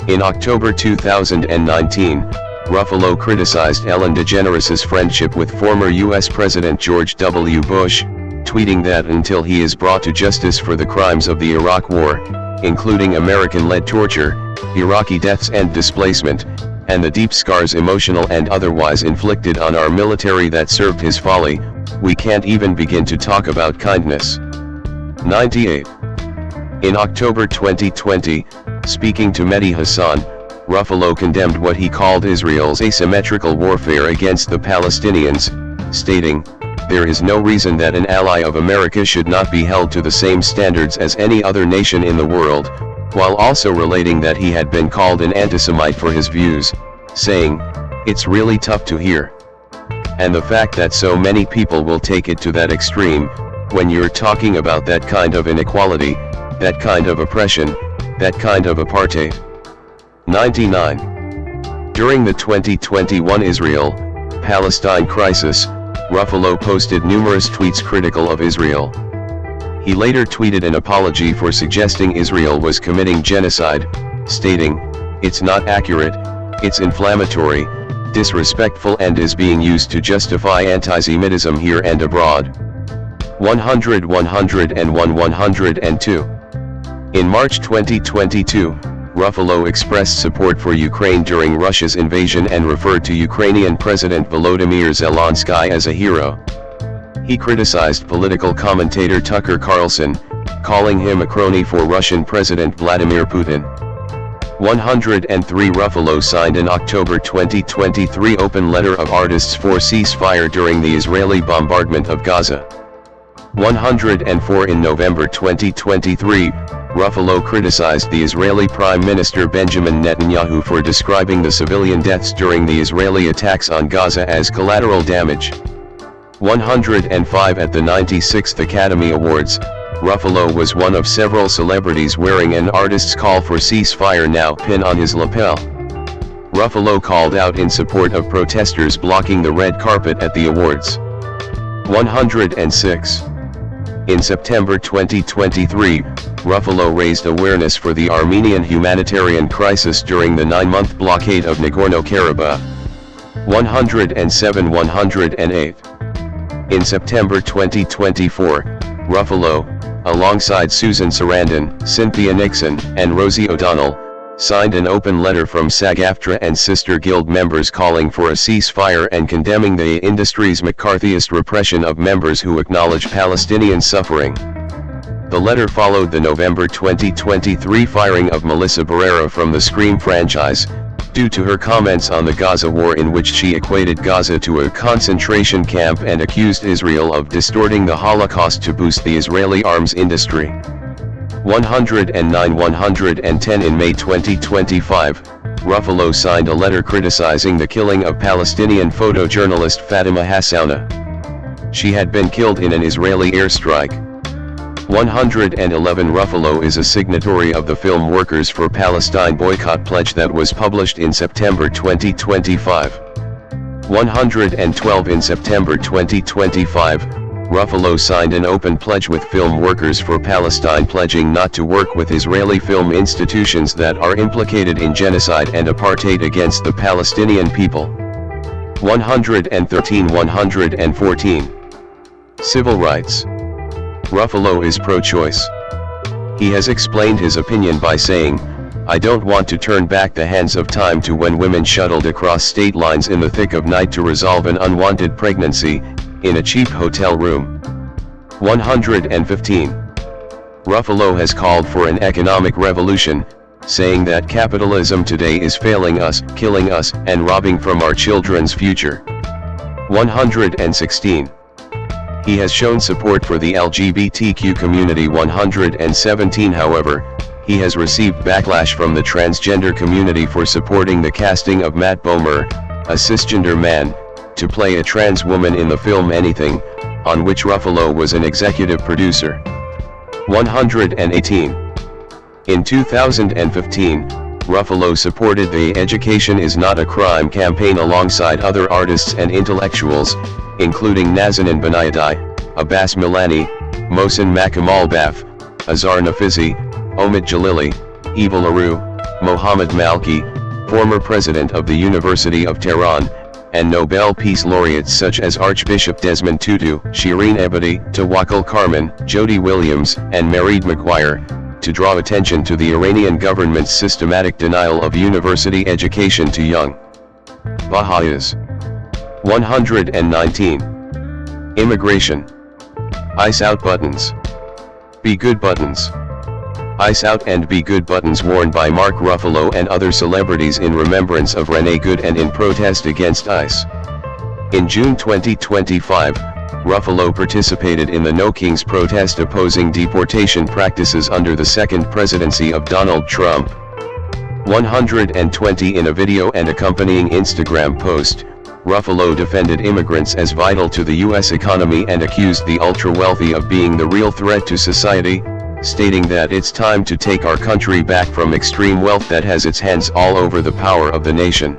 In October 2019, Ruffalo criticized Ellen DeGeneres' friendship with former U.S. President George W. Bush, tweeting that until he is brought to justice for the crimes of the Iraq War, including American-led torture, Iraqi deaths and displacement, and the deep scars emotional and otherwise inflicted on our military that served his folly, we can't even begin to talk about kindness. 98. In October 2020, speaking to Mehdi Hassan, Ruffalo condemned what he called Israel's asymmetrical warfare against the Palestinians, stating, "There is no reason that an ally of America should not be held to the same standards as any other nation in the world," while also relating that he had been called an anti-Semite for his views, saying, "It's really tough to hear. And the fact that so many people will take it to that extreme, when you're talking about that kind of inequality, that kind of oppression, that kind of apartheid." 99. During the 2021 Israel-Palestine crisis, Ruffalo posted numerous tweets critical of Israel. He later tweeted an apology for suggesting Israel was committing genocide, stating, "It's not accurate, it's inflammatory, disrespectful and is being used to justify anti-Semitism here and abroad." 100, 101, 102. In March 2022, Ruffalo expressed support for Ukraine during Russia's invasion and referred to Ukrainian President Volodymyr Zelensky as a hero. He criticized political commentator Tucker Carlson, calling him a crony for Russian President Vladimir Putin. 103. Ruffalo signed an October 2023 open letter of artists for ceasefire during the Israeli bombardment of Gaza. 104. In November 2023, Ruffalo criticized the Israeli Prime Minister Benjamin Netanyahu for describing the civilian deaths during the Israeli attacks on Gaza as collateral damage. 105. At the 96th Academy Awards, Ruffalo was one of several celebrities wearing an artist's call for ceasefire now pin on his lapel. Ruffalo called out in support of protesters blocking the red carpet at the awards. 106. In September 2023, Ruffalo raised awareness for the Armenian humanitarian crisis during the 9-month blockade of Nagorno-Karabakh. 107, 108. In September 2024, Ruffalo, alongside Susan Sarandon, Cynthia Nixon, and Rosie O'Donnell, signed an open letter from SAG-AFTRA and Sister Guild members calling for a ceasefire and condemning the industry's McCarthyist repression of members who acknowledge Palestinian suffering. The letter followed the November 2023 firing of Melissa Barrera from the Scream franchise, due to her comments on the Gaza war in which she equated Gaza to a concentration camp and accused Israel of distorting the Holocaust to boost the Israeli arms industry. 109, 110. In May 2025, Ruffalo signed a letter criticizing the killing of Palestinian photojournalist Fatima Hassouna. She had been killed in an Israeli airstrike. 111. Ruffalo is a signatory of the Film Workers for Palestine boycott pledge that was published in September 2025. 112. In September 2025, Ruffalo signed an open pledge with Film Workers for Palestine pledging not to work with Israeli film institutions that are implicated in genocide and apartheid against the Palestinian people. 113, 114. Civil rights. Ruffalo is pro-choice. He has explained his opinion by saying, "I don't want to turn back the hands of time to when women shuttled across state lines in the thick of night to resolve an unwanted pregnancy, in a cheap hotel room." 115. Ruffalo has called for an economic revolution, saying that capitalism today is failing us, killing us, and robbing from our children's future. 116. He has shown support for the LGBTQ community. 117. However, he has received backlash from the transgender community for supporting the casting of Matt Bomer, a cisgender man, to play a trans woman in the film Anything, on which Ruffalo was an executive producer. 118. In 2015, Ruffalo supported the Education is Not a Crime campaign alongside other artists and intellectuals, including Nazanin Benaidi, Abbas Milani, Mohsen Makamalbaf, Azhar Nafizi, Omid Jalili, Evil Aru, Mohammad Malki, former president of the University of Tehran, and Nobel Peace Laureates such as Archbishop Desmond Tutu, Shireen Ebadi, Tawakkul Karman, Jody Williams, and Mareed Maguire, to draw attention to the Iranian government's systematic denial of university education to young Baha'is. 119. Immigration. Ice out buttons. Be good buttons. Ice out and be good buttons worn by Mark Ruffalo and other celebrities in remembrance of Renee Good and in protest against ICE. In June 2025, Ruffalo participated in the No Kings protest opposing deportation practices under the second presidency of Donald Trump. 120. In a video and accompanying Instagram post, Ruffalo defended immigrants as vital to the U.S. economy and accused the ultra-wealthy of being the real threat to society, stating that it's time to take our country back from extreme wealth that has its hands all over the power of the nation.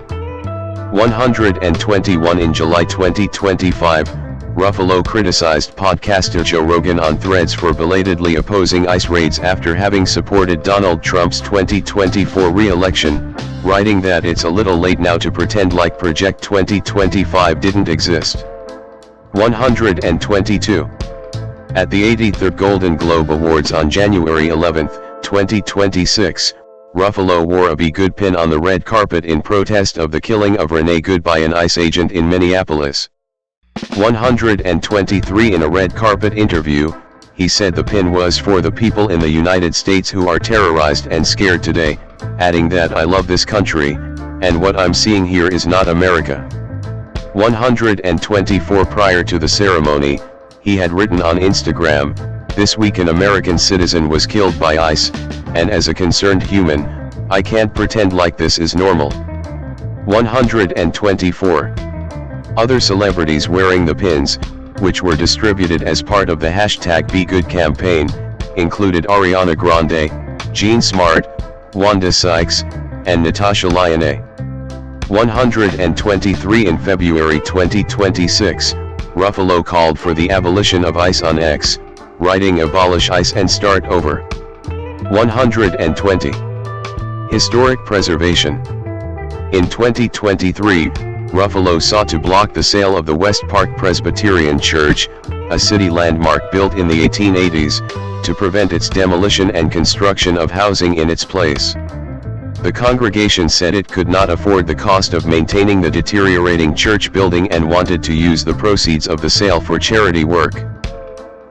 121. In July 2025, Ruffalo criticized podcaster Joe Rogan on Threads for belatedly opposing ICE raids after having supported Donald Trump's 2024 re-election, writing that it's a little late now to pretend like Project 2025 didn't exist. 122. At the 83rd Golden Globe Awards on January 11, 2026, Ruffalo wore a Be Good pin on the red carpet in protest of the killing of Renee Good by an ICE agent in Minneapolis. 123. In a red carpet interview, he said the pin was for the people in the United States who are terrorized and scared today, adding that I love this country, and what I'm seeing here is not America. 124. Prior to the ceremony, he had written on Instagram, "This week an American citizen was killed by ICE, and as a concerned human, I can't pretend like this is normal." 124. Other celebrities wearing the pins, which were distributed as part of the #BeGood campaign, included Ariana Grande, Jean Smart, Wanda Sykes, and Natasha Lyonne. 123. In February 2026, Ruffalo called for the abolition of ICE on X, writing "Abolish ICE and start over." 120. Historic preservation. In 2023, Ruffalo sought to block the sale of the West Park Presbyterian Church, a city landmark built in the 1880s, to prevent its demolition and construction of housing in its place. The congregation said it could not afford the cost of maintaining the deteriorating church building and wanted to use the proceeds of the sale for charity work.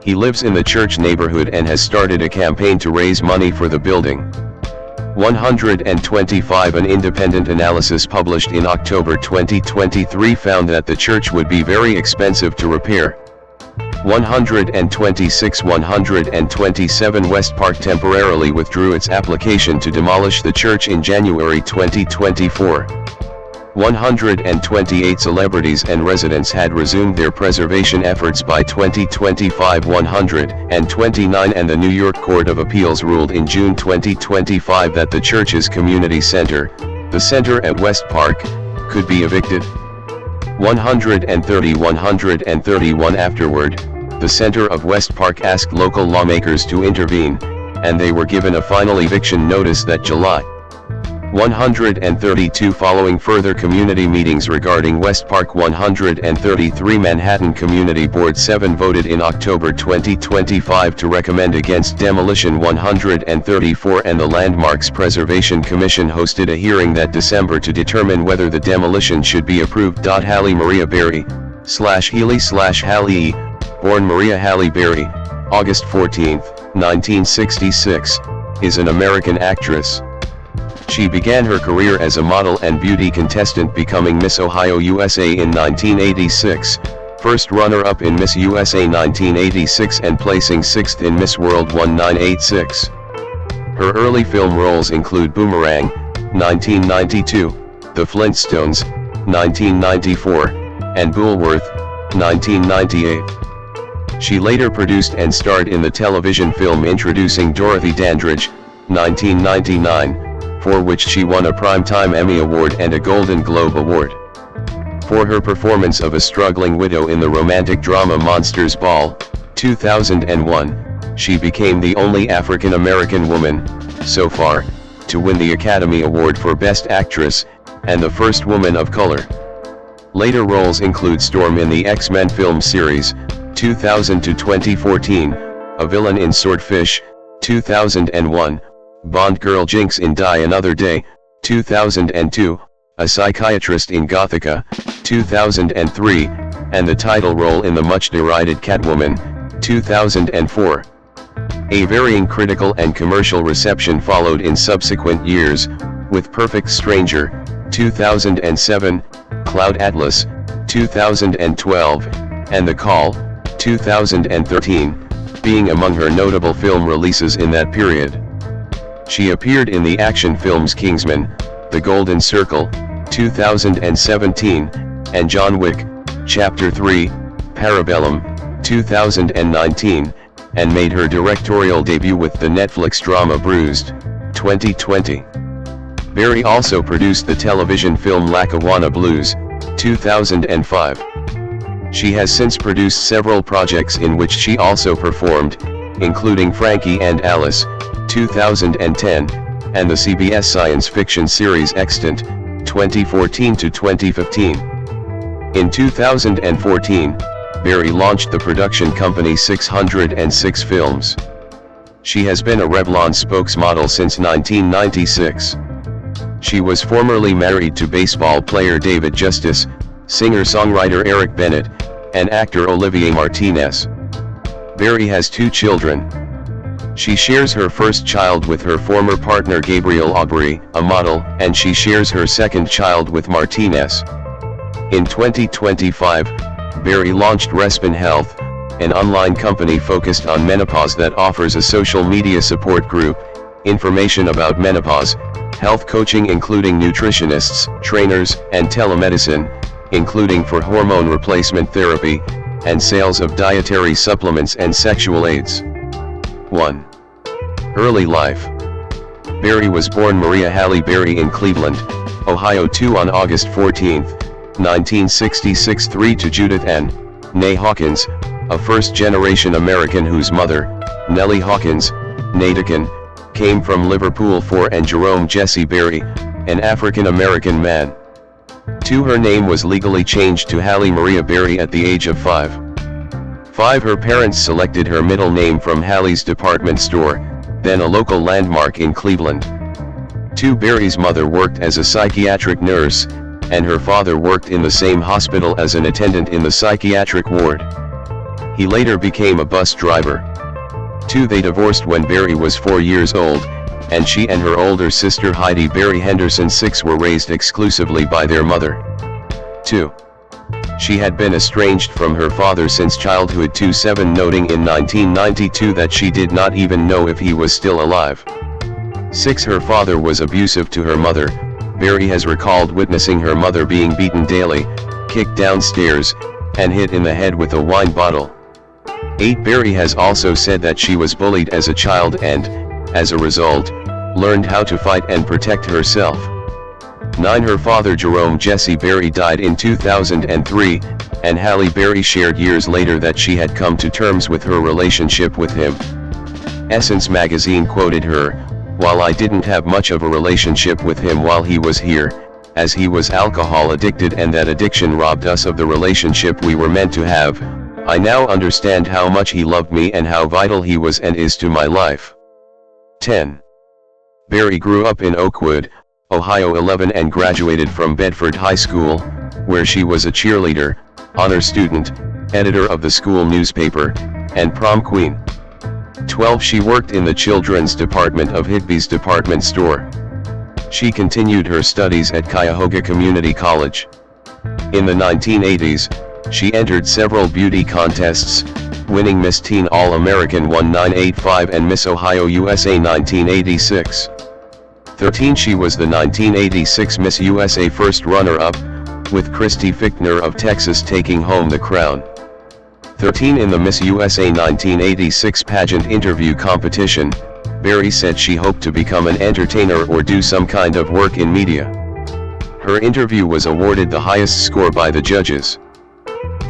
He lives in the church neighborhood and has started a campaign to raise money for the building. 125. An independent analysis published in October 2023 found that the church would be very expensive to repair. 126. 127. West Park temporarily withdrew its application to demolish the church in January 2024. 128. Celebrities and residents had resumed their preservation efforts by 2025. 129. And the New York Court of Appeals ruled in June 2025 that the church's community center, the center at West Park, could be evicted. 130. 131. Afterward, the center of West Park asked local lawmakers to intervene, and they were given a final eviction notice that July. 132. Following further community meetings regarding West Park. 133. Manhattan Community Board 7 voted in October 2025 to recommend against demolition. 134. And the Landmarks Preservation Commission hosted a hearing that December to determine whether the demolition should be approved. Halle Maria Berry, /Healy/Halle, born Maria Halle Berry, August 14, 1966, is an American actress. She began her career as a model and beauty contestant, becoming Miss Ohio USA in 1986, first runner-up in Miss USA 1986 and placing 6th in Miss World 1986. Her early film roles include Boomerang, 1992, The Flintstones, 1994, and Bullworth, 1998. She later produced and starred in the television film Introducing Dorothy Dandridge, 1999, for which she won a Primetime Emmy Award and a Golden Globe Award. For her performance of a struggling widow in the romantic drama Monsters Ball, 2001, she became the only African-American woman, so far, to win the Academy Award for Best Actress, and the first woman of color. Later roles include Storm in the X-Men film series, 2000 to 2014, a villain in Swordfish, 2001, Bond girl Jinx in Die Another Day, 2002, a psychiatrist in Gothica, 2003, and the title role in the much-derided Catwoman, 2004. A varying critical and commercial reception followed in subsequent years, with Perfect Stranger, 2007, Cloud Atlas, 2012, and The Call, 2013, being among her notable film releases in that period. She appeared in the action films Kingsman, The Golden Circle, 2017, and John Wick, Chapter 3, Parabellum, 2019, and made her directorial debut with the Netflix drama Bruised, 2020. Berry also produced the television film Lackawanna Blues, 2005. She has since produced several projects in which she also performed, including Frankie and Alice, 2010, and the CBS science fiction series Extant, 2014 to 2015. In 2014, Berry launched the production company 606 Films. She has been a Revlon spokesmodel since 1996. She was formerly married to baseball player David Justice, singer-songwriter Eric Bennett, and actor Olivier Martinez. Berry has 2 children. She shares her first child with her former partner Gabriel Aubry, a model, and she shares her second child with Martinez. In 2025, Berry launched Respin Health, an online company focused on menopause that offers a social media support group, information about menopause, health coaching including nutritionists, trainers, and telemedicine, including for hormone replacement therapy, and sales of dietary supplements and sexual aids. 1. Early life. Berry was born Maria Halle Berry in Cleveland, Ohio 2 on August 14, 1966 3 to Judith N. née Hawkins, a first-generation American whose mother, Nellie Hawkins, née, came from Liverpool 4 and Jerome Jesse Berry, an African-American man. 2. Her name was legally changed to Halle Maria Berry at the age of 5. 5. Her parents selected her middle name from Halle's department store, then a local landmark in Cleveland. 2. Berry's mother worked as a psychiatric nurse, and her father worked in the same hospital as an attendant in the psychiatric ward. He later became a bus driver. 2. They divorced when Berry was 4 years old, and she and her older sister Heidi Berry Henderson 6 were raised exclusively by their mother. 2. She had been estranged from her father since childhood. 7 noting in 1992 that she did not even know if he was still alive. 6. Her father was abusive to her mother. Berry has recalled witnessing her mother being beaten daily, kicked downstairs, and hit in the head with a wine bottle. 8. Berry has also said that she was bullied as a child and, as a result, learned how to fight and protect herself. 9. Her father Jerome Jesse Berry died in 2003, and Halle Berry shared years later that she had come to terms with her relationship with him. Essence magazine quoted her, "While I didn't have much of a relationship with him while he was here, as he was alcohol addicted and that addiction robbed us of the relationship we were meant to have, I now understand how much he loved me and how vital he was and is to my life." 10. Berry grew up in Oakwood, Ohio 11 and graduated from Bedford High School, where she was a cheerleader, honor student, editor of the school newspaper, and prom queen. 12. She worked in the children's department of Higbee's department store. She continued her studies at Cuyahoga Community College. In the 1980s, she entered several beauty contests, winning Miss Teen All-American 1985 and Miss Ohio USA 1986. 13. She was the 1986 Miss USA first runner-up, with Christy Fichtner of Texas taking home the crown. 13 In the Miss USA 1986 pageant interview competition, Berry said she hoped to become an entertainer or do some kind of work in media. Her interview was awarded the highest score by the judges.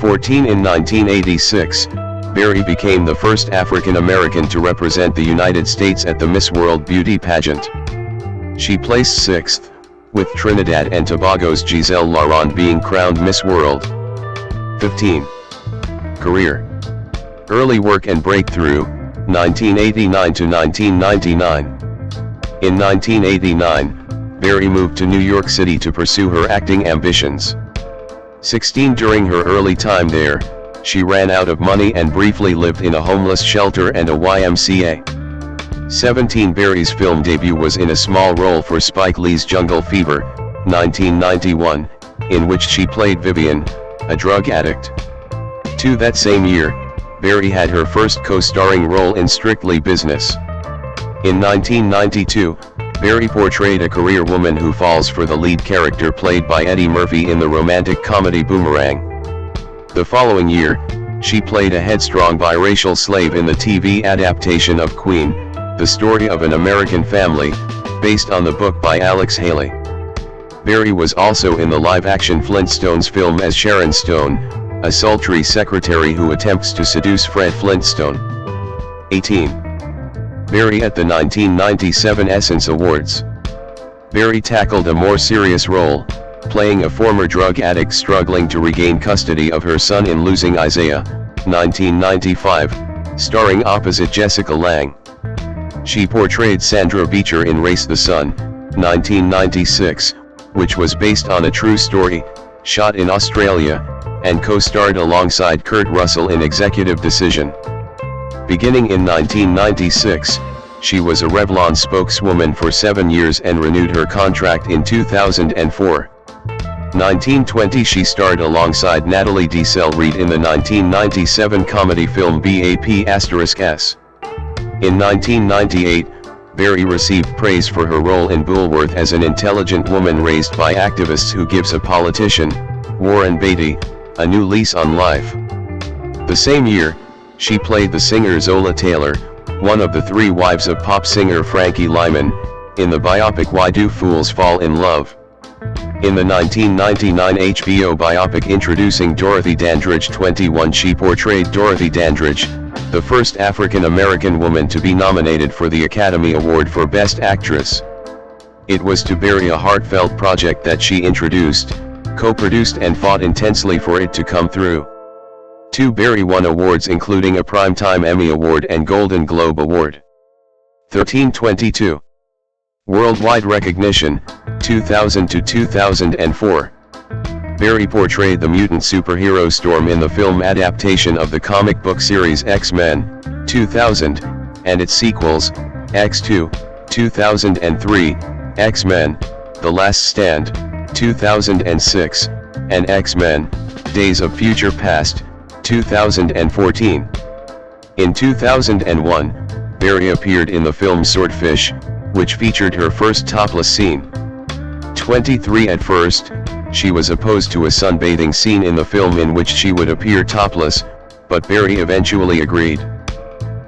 14 In 1986, Berry became the first African American to represent the United States at the Miss World Beauty pageant. She placed 6th, with Trinidad and Tobago's Giselle Laurent being crowned Miss World. 15. Career. Early work and breakthrough, 1989 to 1999. In 1989, Berry moved to New York City to pursue her acting ambitions. 16 During her early time there, she ran out of money and briefly lived in a homeless shelter and a YMCA. 17 Berry's film debut was in a small role for Spike Lee's Jungle Fever, 1991, in which she played Vivian, a drug addict. 2 That same year, Berry had her first co-starring role in Strictly Business. In 1992, Berry portrayed a career woman who falls for the lead character played by Eddie Murphy in the romantic comedy Boomerang. The following year, she played a headstrong biracial slave in the TV adaptation of Queen, the story of an American family, based on the book by Alex Haley. Berry was also in the live-action Flintstones film as Sharon Stone, a sultry secretary who attempts to seduce Fred Flintstone. 18. Berry at the 1997 Essence Awards. Berry tackled a more serious role, playing a former drug addict struggling to regain custody of her son in Losing Isaiah, 1995, starring opposite Jessica Lange. She portrayed Sandra Beecher in Race the Sun, 1996, which was based on a true story, shot in Australia, and co-starred alongside Kurt Russell in Executive Decision. Beginning in 1996, she was a Revlon spokeswoman for 7 years and renewed her contract in 2004. 1920 She starred alongside Natalie Desselle Reid in the 1997 comedy film BAP*S. In 1998, Berry received praise for her role in Bulworth as an intelligent woman raised by activists who gives a politician, Warren Beatty, a new lease on life. The same year, she played the singer Zola Taylor, one of the 3 wives of pop singer Frankie Lyman, in the biopic Why Do Fools Fall in Love? In the 1999 HBO biopic introducing Dorothy Dandridge 21 she portrayed Dorothy Dandridge, the first African American woman to be nominated for the Academy Award for Best Actress. It was to Berry a heartfelt project that she introduced, co-produced and fought intensely for it to come through. 2 Berry won awards including a Primetime Emmy Award and Golden Globe Award. 1322. Worldwide recognition, 2000 to 2004. Berry portrayed the mutant superhero Storm in the film adaptation of the comic book series X-Men, 2000, and its sequels, X2, 2003, X-Men, The Last Stand, 2006, and X-Men, Days of Future Past, 2014. In 2001, Berry appeared in the film Swordfish, which featured her first topless scene. 23 At first, she was opposed to a sunbathing scene in the film in which she would appear topless, but Berry eventually agreed.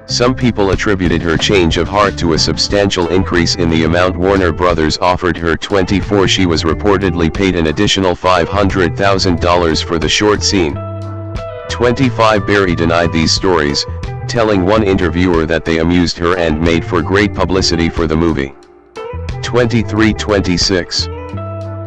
Some people attributed her change of heart to a substantial increase in the amount Warner Brothers offered her. 24 She was reportedly paid an additional $500,000 for the short scene. 25 Berry denied these stories, telling one interviewer that they amused her and made for great publicity for the movie. 23-26.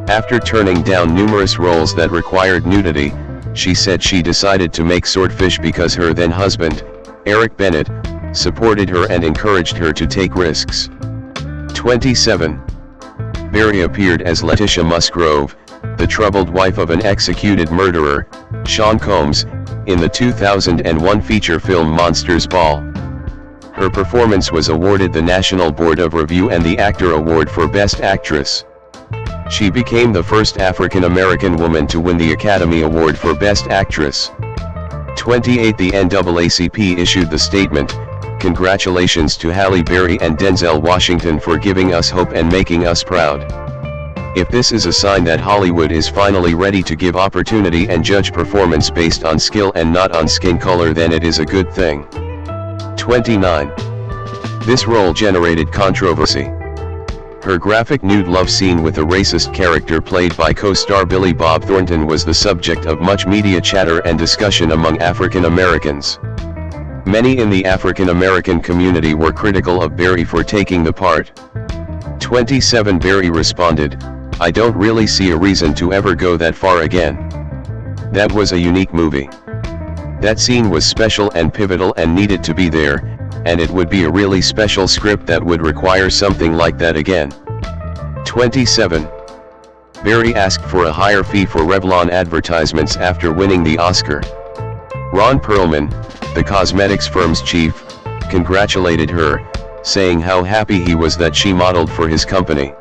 After turning down numerous roles that required nudity, she said she decided to make Swordfish because her then husband, Eric Bennett, supported her and encouraged her to take risks. 27. Berry appeared as Letitia Musgrove, the troubled wife of an executed murderer, Sean Combs, in the 2001 feature film Monsters Ball. Her performance was awarded the National Board of Review and the Actor Award for Best Actress. She became the first African American woman to win the Academy Award for Best Actress. 28 The NAACP issued the statement, "Congratulations to Halle Berry and Denzel Washington for giving us hope and making us proud." If this is a sign that Hollywood is finally ready to give opportunity and judge performance based on skill and not on skin color, then it is a good thing. 29. This role generated controversy. Her graphic nude love scene with a racist character played by co-star Billy Bob Thornton was the subject of much media chatter and discussion among African Americans. Many in the African American community were critical of Berry for taking the part. 27. Berry responded, "I don't really see a reason to ever go that far again. That was a unique movie. That scene was special and pivotal and needed to be there, and it would be a really special script that would require something like that again." 27. Berry asked for a higher fee for Revlon advertisements after winning the Oscar. Ron Perlman, the cosmetics firm's chief, congratulated her, saying how happy he was that she modeled for his company.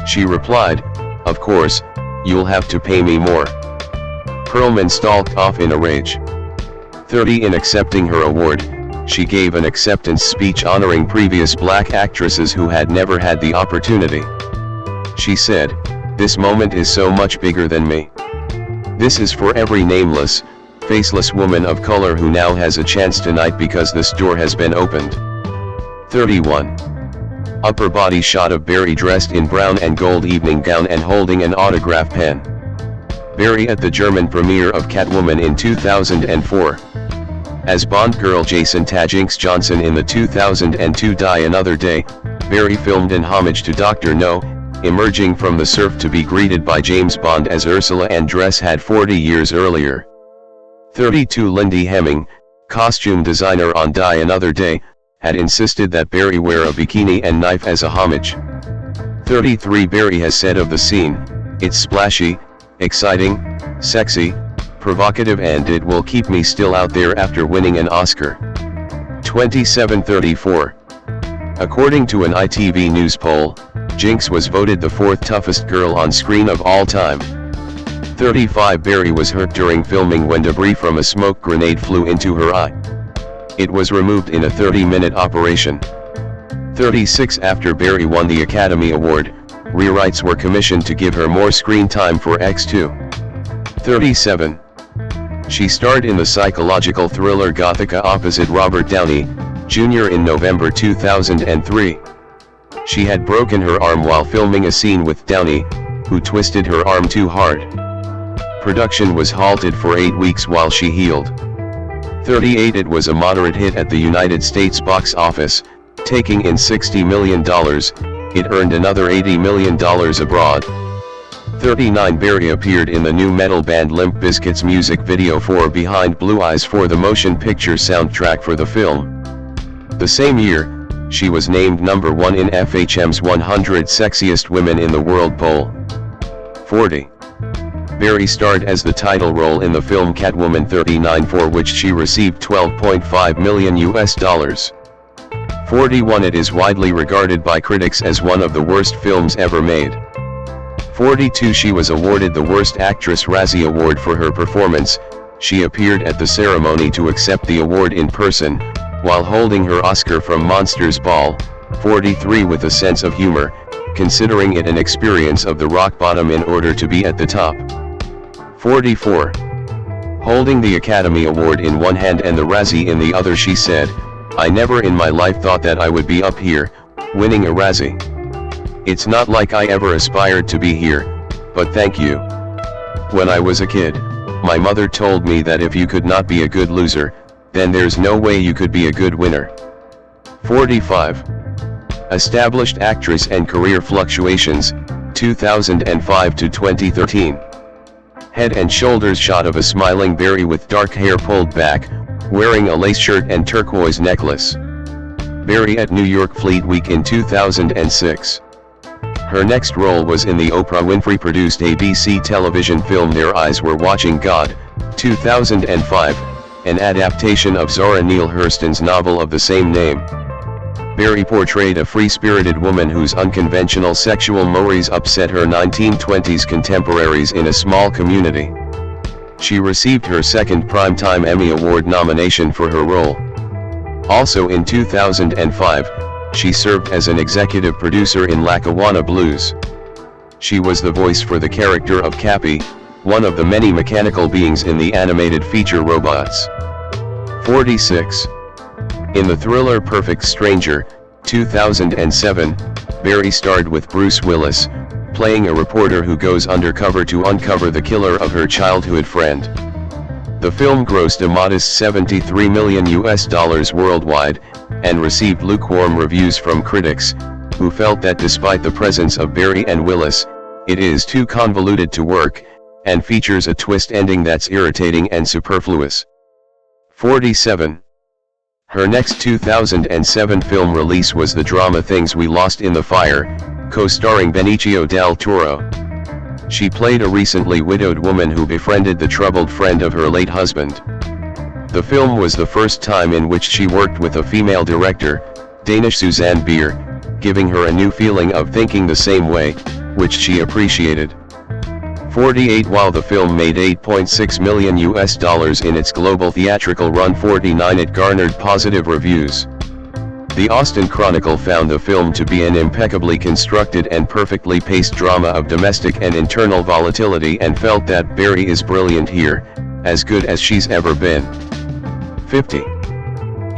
She replied, "Of course, you'll have to pay me more." Perlman stalked off in a rage. 30. In accepting her award, she gave an acceptance speech honoring previous black actresses who had never had the opportunity. She said, "This moment is so much bigger than me. This is for every nameless, faceless woman of color who now has a chance tonight because this door has been opened." 31. Upper body shot of Berry dressed in brown and gold evening gown and holding an autograph pen. Berry at the German premiere of Catwoman in 2004. As Bond girl Jason Tajinx Johnson in the 2002 Die Another Day, Berry filmed an homage to Dr. No, emerging from the surf to be greeted by James Bond as Ursula Andress had 40 years earlier. 32. Lindy Hemming, costume designer on Die Another Day, had insisted that Berry wear a bikini and knife as a homage. 33. Berry has said of the scene, "It's splashy, exciting, sexy, provocative, and it will keep me still out there after winning an Oscar." 27. 34. According to an ITV News poll, Jinx was voted the 4th toughest girl on screen of all time. 35. Berry was hurt during filming when debris from a smoke grenade flew into her eye. It was removed in a 30-minute operation. 36. After Berry won the Academy Award, rewrites were commissioned to give her more screen time for X2. 37. She starred in the psychological thriller Gothika opposite Robert Downey, Jr. in November 2003. She had broken her arm while filming a scene with Downey, who twisted her arm too hard. Production was halted for 8 weeks while she healed. 38. It was a moderate hit at the United States box office, taking in $60 million, it earned another $80 million abroad. 39. Berry appeared in the new metal band Limp Bizkit's music video for Behind Blue Eyes for the motion picture soundtrack for the film. The same year, she was named number 1 in FHM's 100 Sexiest Women in the World poll. 40. Berry starred as the title role in the film Catwoman 39, for which she received $12.5 million. 41. It is widely regarded by critics as one of the worst films ever made. 42. She was awarded the Worst Actress Razzie Award for her performance. She appeared at the ceremony to accept the award in person, while holding her Oscar from Monsters Ball. 43. With a sense of humor, considering it an experience of the rock bottom in order to be at the top. 44. Holding the Academy Award in one hand and the Razzie in the other, she said, "I never in my life thought that I would be up here, winning a Razzie. It's not like I ever aspired to be here, but thank you. When I was a kid, my mother told me that if you could not be a good loser, then there's no way you could be a good winner." 45. Established actress and career fluctuations, 2005 to 2013. Head and shoulders shot of a smiling Berry with dark hair pulled back, wearing a lace shirt and turquoise necklace. Berry at New York Fleet Week in 2006. Her next role was in the Oprah Winfrey-produced ABC television film Their Eyes Were Watching God, 2005, an adaptation of Zora Neale Hurston's novel of the same name. Berry portrayed a free-spirited woman whose unconventional sexual mores upset her 1920s contemporaries in a small community. She received her second Primetime Emmy Award nomination for her role. Also in 2005, she served as an executive producer in Lackawanna Blues. She was the voice for the character of Cappy, one of the many mechanical beings in the animated feature Robots. 46. In the thriller Perfect Stranger, 2007, Berry starred with Bruce Willis, playing a reporter who goes undercover to uncover the killer of her childhood friend. The film grossed a modest $73 million worldwide, and received lukewarm reviews from critics, who felt that despite the presence of Berry and Willis, it is too convoluted to work, and features a twist ending that's irritating and superfluous. 47. Her next 2007 film release was the drama Things We Lost in the Fire, co-starring Benicio del Toro. She played a recently widowed woman who befriended the troubled friend of her late husband. The film was the first time in which she worked with a female director, Danish Suzanne Bier, giving her a new feeling of thinking the same way, which she appreciated. 48. While the film made $8.6 million in its global theatrical run, 49, it garnered positive reviews. The Austin Chronicle found the film to be an impeccably constructed and perfectly paced drama of domestic and internal volatility, and felt that Berry is brilliant here, as good as she's ever been. 50.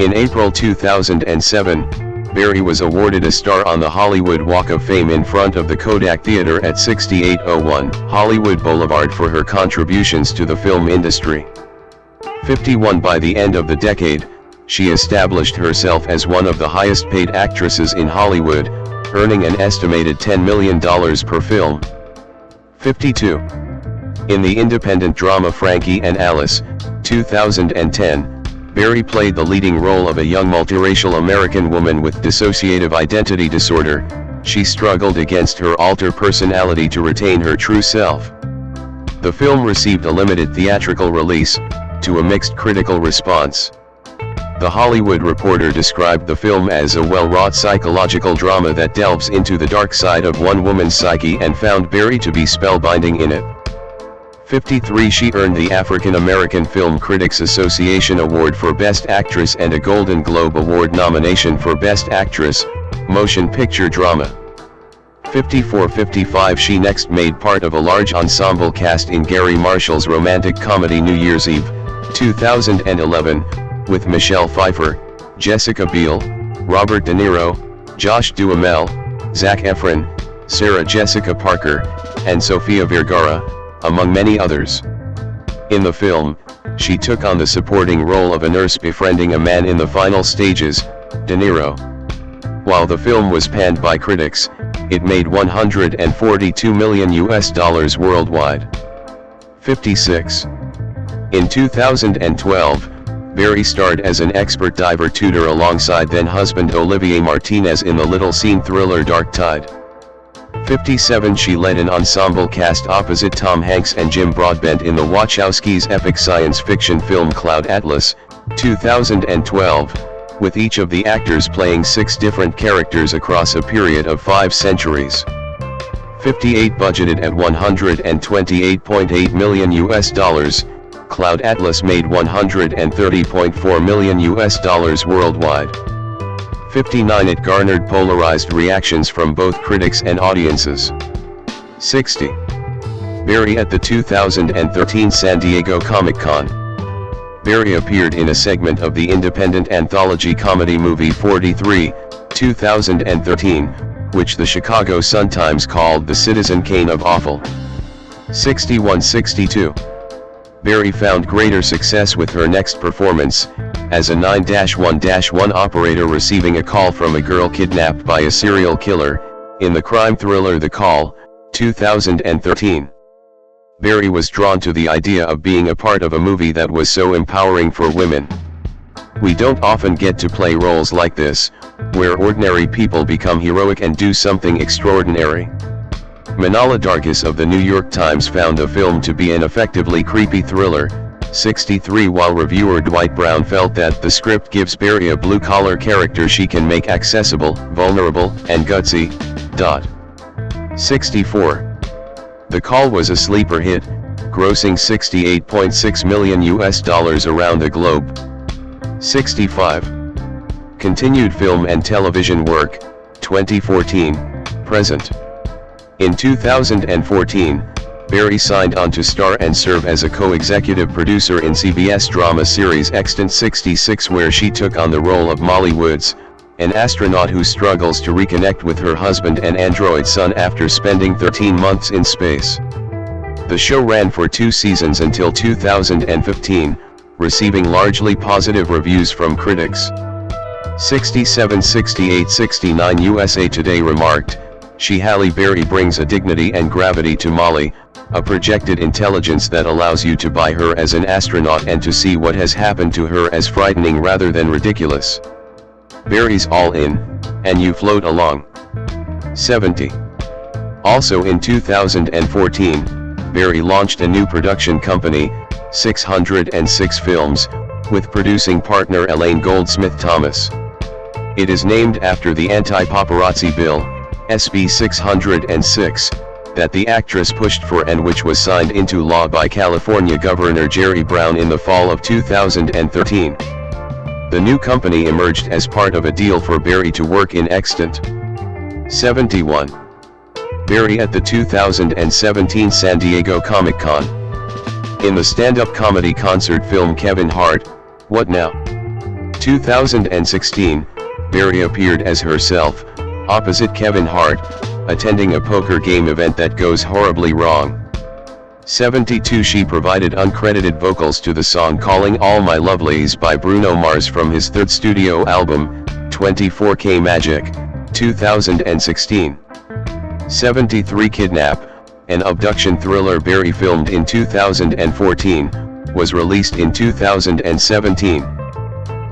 In April 2007, Berry was awarded a star on the Hollywood Walk of Fame in front of the Kodak Theater at 6801 Hollywood Boulevard for her contributions to the film industry. 51. By the end of the decade, she established herself as one of the highest paid actresses in Hollywood, earning an estimated $10 million per film. 52. In the independent drama Frankie and Alice, 2010, Berry played the leading role of a young multiracial American woman with dissociative identity disorder. She struggled against her alter personality to retain her true self. The film received a limited theatrical release, to a mixed critical response. The Hollywood Reporter described the film as a well-wrought psychological drama that delves into the dark side of one woman's psyche, and found Berry to be spellbinding in it. 53. She earned the African American Film Critics Association Award for Best Actress and a Golden Globe Award nomination for Best Actress, Motion Picture Drama. 54. 55. She next made part of a large ensemble cast in Gary Marshall's romantic comedy New Year's Eve, 2011, with Michelle Pfeiffer, Jessica Biel, Robert De Niro, Josh Duhamel, Zac Efron, Sarah Jessica Parker, and Sofia Vergara, among many others. In the film, she took on the supporting role of a nurse befriending a man in the final stages, De Niro. While the film was panned by critics, it made $142 million worldwide. 56. In 2012, Berry starred as an expert diver tutor alongside then-husband Olivier Martinez in the little-seen thriller Dark Tide. 57. She led an ensemble cast opposite Tom Hanks and Jim Broadbent in the Wachowskis' epic science fiction film Cloud Atlas, 2012, with each of the actors playing 6 different characters across a period of 5 centuries. 58. Budgeted at $128.8 million, Cloud Atlas made $130.4 million worldwide. 59. It garnered polarized reactions from both critics and audiences. 60. Berry at the 2013 San Diego Comic-Con. Berry appeared in a segment of the independent anthology comedy movie 43, 2013, which the Chicago Sun-Times called the Citizen Kane of Awful. 61. 62. Berry found greater success with her next performance, as a 9-1-1 operator receiving a call from a girl kidnapped by a serial killer, in the crime thriller The Call, 2013. Berry was drawn to the idea of being a part of a movie that was so empowering for women. We don't often get to play roles like this, where ordinary people become heroic and do something extraordinary. Manala Dargis of the New York Times found the film to be an effectively creepy thriller. 63. While reviewer Dwight Brown felt that the script gives Berry a blue-collar character she can make accessible, vulnerable, and gutsy. 64. The Call was a sleeper hit, grossing $68.6 million around the globe. 65. Continued film and television work, 2014, present. In 2014, Berry signed on to star and serve as a co-executive producer in CBS drama series Extant 66, where she took on the role of Molly Woods, an astronaut who struggles to reconnect with her husband and android son after spending 13 months in space. The show ran for 2 seasons until 2015, receiving largely positive reviews from critics. 676869 USA Today remarked, "She Halle Berry brings a dignity and gravity to Molly, a projected intelligence that allows you to buy her as an astronaut and to see what has happened to her as frightening rather than ridiculous. Berry's all in, and you float along." 70. Also in 2014, Berry launched a new production company, 606 Films, with producing partner Elaine Goldsmith Thomas. It is named after the Anti-Paparazzi Bill, SB 606, that the actress pushed for and which was signed into law by California Governor Jerry Brown in the fall of 2013. The new company emerged as part of a deal for Berry to work in Extant. 71. Berry at the 2017 San Diego Comic-Con. In the stand-up comedy concert film Kevin Hart, What Now? 2016, Berry appeared as herself, opposite Kevin Hart, attending a poker game event that goes horribly wrong. 72. She provided uncredited vocals to the song Calling All My Lovelies by Bruno Mars from his third studio album, 24K Magic, 2016. 73. Kidnap, an abduction thriller Berry filmed in 2014, was released in 2017.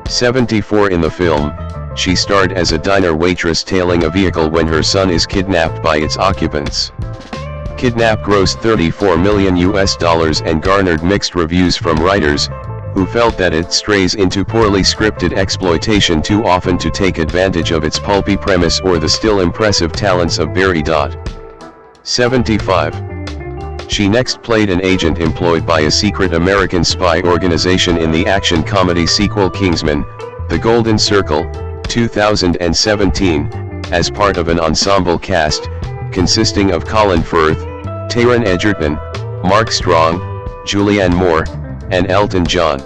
74. In the film, she starred as a diner waitress tailing a vehicle when her son is kidnapped by its occupants. Kidnap grossed $34 million and garnered mixed reviews from writers, who felt that it strays into poorly scripted exploitation too often to take advantage of its pulpy premise or the still impressive talents of Berry. 75. She next played an agent employed by a secret American spy organization in the action comedy sequel Kingsman: The Golden Circle, 2017, as part of an ensemble cast, consisting of Colin Firth, Taron Egerton, Mark Strong, Julianne Moore, and Elton John.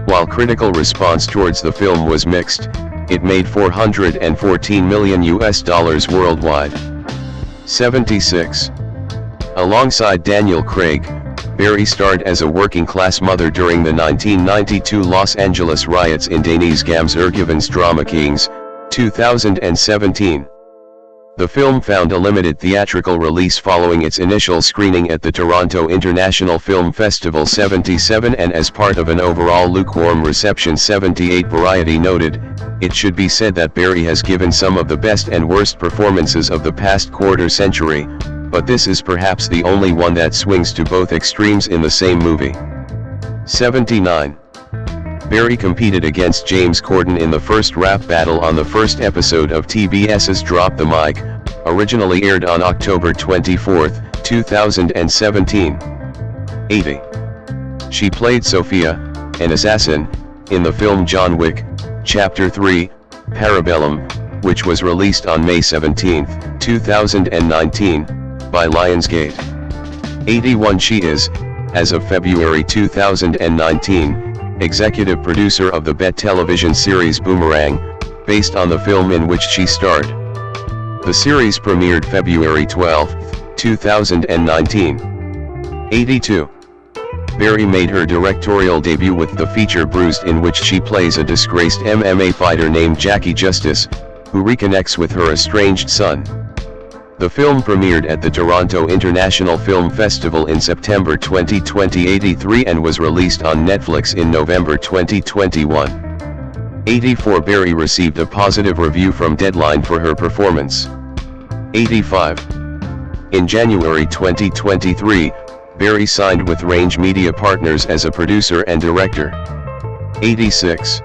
While critical response towards the film was mixed, it made $414 million worldwide. 76. Alongside Daniel Craig, Berry starred as a working-class mother during the 1992 Los Angeles riots in Denise Gamzergiven's drama Kings, 2017. The film found a limited theatrical release following its initial screening at the Toronto International Film Festival 77 and as part of an overall lukewarm reception. 78. Variety noted, "It should be said that Berry has given some of the best and worst performances of the past quarter century, but this is perhaps the only one that swings to both extremes in the same movie." 79. Berry competed against James Corden in the first rap battle on the first episode of TBS's Drop the Mic, originally aired on October 24, 2017. 80. She played Sophia, an assassin, in the film John Wick, Chapter 3, Parabellum, which was released on May 17, 2019, by Lionsgate. 81. She is, as of February 2019, executive producer of the BET television series Boomerang, based on the film in which she starred. The series premiered February 12, 2019. 82. Berry made her directorial debut with the feature Bruised, in which she plays a disgraced MMA fighter named Jackie Justice, who reconnects with her estranged son. The film premiered at the Toronto International Film Festival in September 2020. 83. And was released on Netflix in November 2021. 84. Berry received a positive review from Deadline for her performance. 85. In January 2023, Berry signed with Range Media Partners as a producer and director. 86.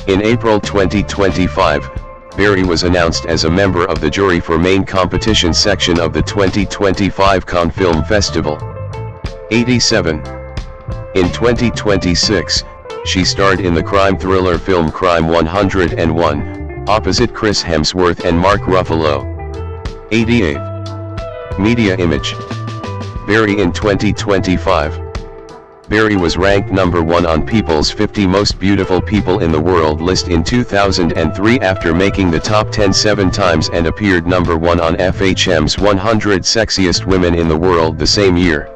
In April 2025, Berry was announced as a member of the jury for main competition section of the 2025 Cannes Film Festival. 87. In 2026, she starred in the crime thriller film Crime 101, opposite Chris Hemsworth and Mark Ruffalo. 88. Media image. Berry in 2025. Berry was ranked number 1 on People's 50 Most Beautiful People in the World list in 2003 after making the top 10 7 times and appeared number 1 on FHM's 100 Sexiest Women in the World the same year.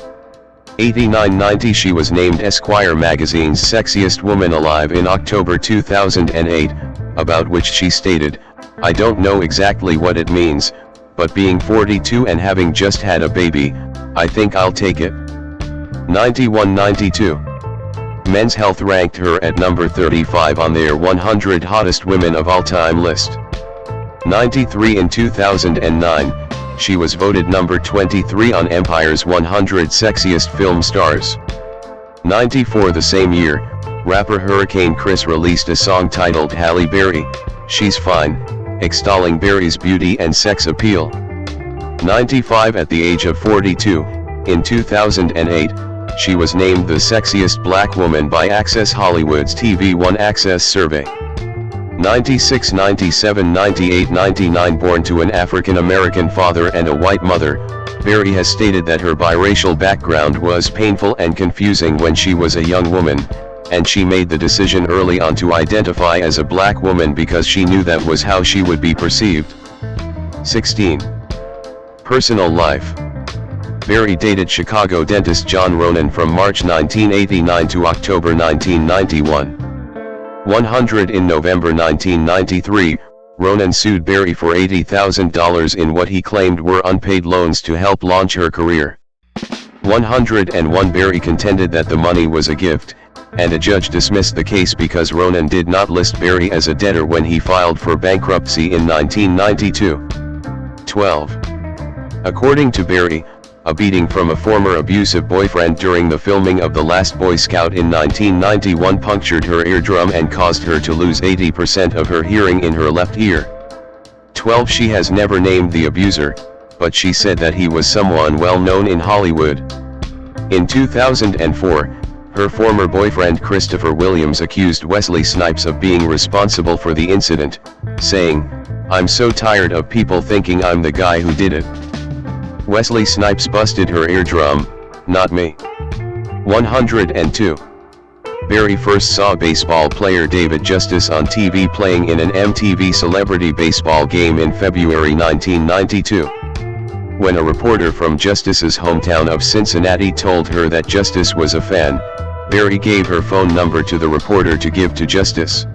89-90 She was named Esquire magazine's Sexiest Woman Alive in October 2008, about which she stated, "I don't know exactly what it means, but being 42 and having just had a baby, I think I'll take it." 91-92. Men's Health ranked her at number 35 on their 100 Hottest Women of All Time list. 93 In 2009, she was voted number 23 on Empire's 100 Sexiest Film Stars. 94 The same year, rapper Hurricane Chris released a song titled Halle Berry, She's Fine, extolling Berry's beauty and sex appeal. 95 At the age of 42, in 2008, she was named the sexiest black woman by Access Hollywood's TV One Access survey. 96, 97, 98, 99 Born to an African-American father and a white mother, Berry has stated that her biracial background was painful and confusing when she was a young woman, and she made the decision early on to identify as a black woman because she knew that was how she would be perceived. 16. Personal life. Berry dated Chicago dentist John Ronan from March 1989 to October 1991. 100 In November 1993, Ronan sued Berry for $80,000 in what he claimed were unpaid loans to help launch her career. 101 Berry contended that the money was a gift, and a judge dismissed the case because Ronan did not list Berry as a debtor when he filed for bankruptcy in 1992. 12. According to Berry, a beating from a former abusive boyfriend during the filming of The Last Boy Scout in 1991 punctured her eardrum and caused her to lose 80% of her hearing in her left ear. 12 She has never named the abuser, but she said that he was someone well known in Hollywood. In 2004, her former boyfriend Christopher Williams accused Wesley Snipes of being responsible for the incident, saying, "I'm so tired of people thinking I'm the guy who did it. Wesley Snipes busted her eardrum, not me." 102. Berry first saw baseball player David Justice on TV playing in an MTV Celebrity Baseball game in February 1992. When a reporter from Justice's hometown of Cincinnati told her that Justice was a fan, Berry gave her phone number to the reporter to give to Justice.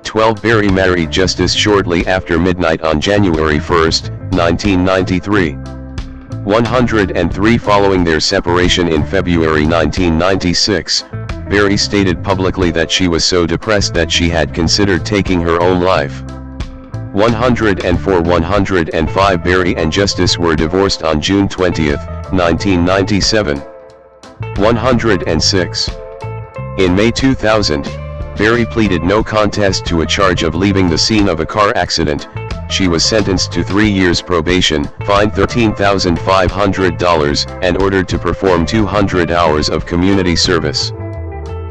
12 Berry married Justice shortly after midnight on January 1, 1993. 103 Following their separation in February 1996, Berry stated publicly that she was so depressed that she had considered taking her own life. 104 105 Berry and Justice were divorced on June 20, 1997. 106. In May 2000, Berry pleaded no contest to a charge of leaving the scene of a car accident. She was sentenced to 3 years probation, fined $13,500, and ordered to perform 200 hours of community service.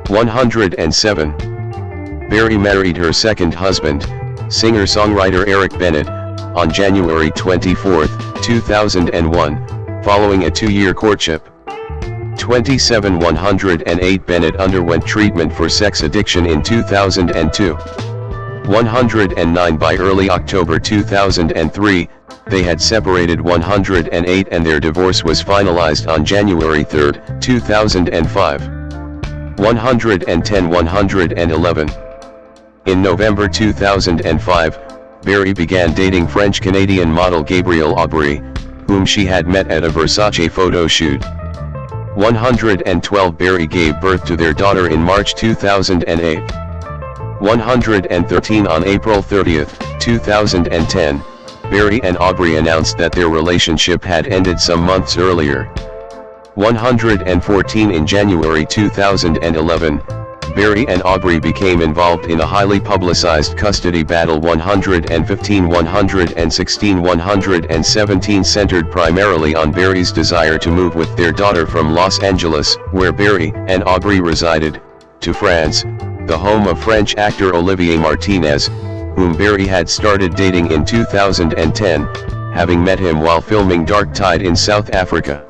107. Berry married her second husband, singer-songwriter Eric Bennett, on January 24, 2001, following a 2-year courtship. 27 108 Bennett underwent treatment for sex addiction in 2002. 109 By early October 2003, they had separated. 108 and their divorce was finalized on January 3, 2005. 110 111. In November 2005, Berry began dating French-Canadian model Gabrielle Aubry, whom she had met at a Versace photo shoot. 112 Berry gave birth to their daughter in March 2008. 113 On April 30, 2010, Berry and Aubry announced that their relationship had ended some months earlier. 114 In January 2011, Berry and Aubry became involved in a highly publicized custody battle. 115 116 117 centered primarily on Berry's desire to move with their daughter from Los Angeles, where Berry and Aubry resided, to France, the home of French actor Olivier Martinez, whom Berry had started dating in 2010, having met him while filming Dark Tide in South Africa.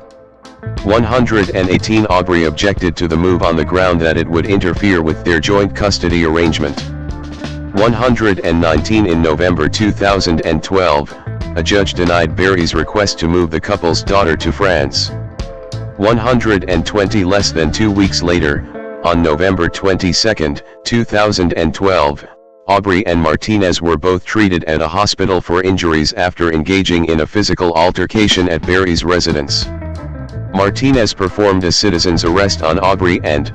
118 Aubrey objected to the move on the ground that it would interfere with their joint custody arrangement. 119 In November 2012, a judge denied Berry's request to move the couple's daughter to France. 120 Less than 2 weeks later, on November 22, 2012, Aubrey and Martinez were both treated at a hospital for injuries after engaging in a physical altercation at Berry's residence. Martinez performed a citizen's arrest on Aubrey and,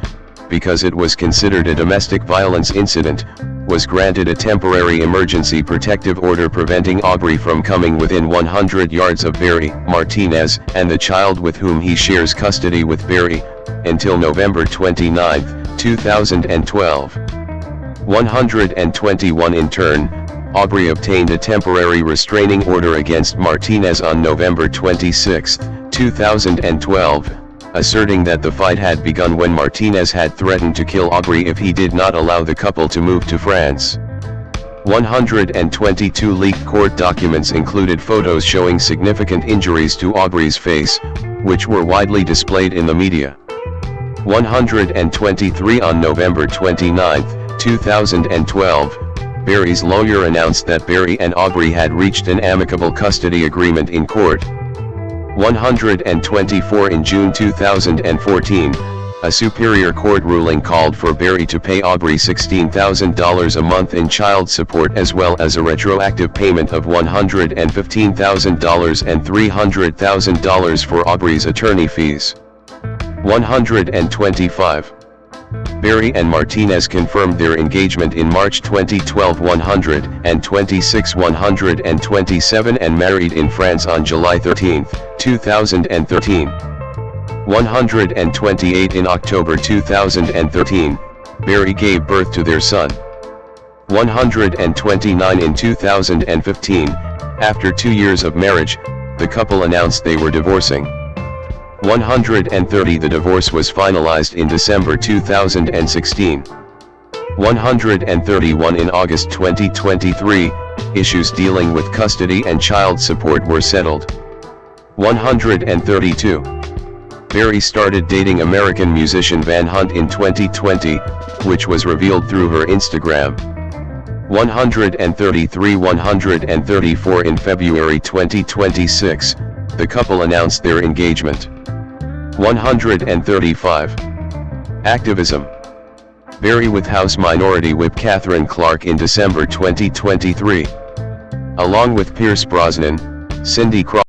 because it was considered a domestic violence incident, was granted a temporary emergency protective order preventing Aubrey from coming within 100 yards of Berry, Martinez, and the child with whom he shares custody with Berry, until November 29, 2012. 121 In turn, Aubrey obtained a temporary restraining order against Martinez on November 26, 2012, asserting that the fight had begun when Martinez had threatened to kill Aubrey if he did not allow the couple to move to France. 122 Leaked court documents included photos showing significant injuries to Aubrey's face, which were widely displayed in the media. 123 On November 29, 2012, Berry's lawyer announced that Berry and Aubrey had reached an amicable custody agreement in court. 124 In June 2014, a Superior Court ruling called for Berry to pay Aubrey $16,000 a month in child support as well as a retroactive payment of $115,000 and $300,000 for Aubrey's attorney fees. 125. Berry and Martinez confirmed their engagement in March 2012. 126 127 and married in France on July 13, 2013. 128 In October 2013, Berry gave birth to their son. 129 In 2015, after 2 years of marriage, the couple announced they were divorcing. 130 The divorce was finalized in December 2016. 131 In August 2023, issues dealing with custody and child support were settled. 132. Berry started dating American musician Van Hunt in 2020, which was revealed through her Instagram. 133 134 In February 2026, the couple announced their engagement. 135. Activism. Berry with House Minority Whip Catherine Clark in December 2023. Along with Pierce Brosnan, Cindy Crawford.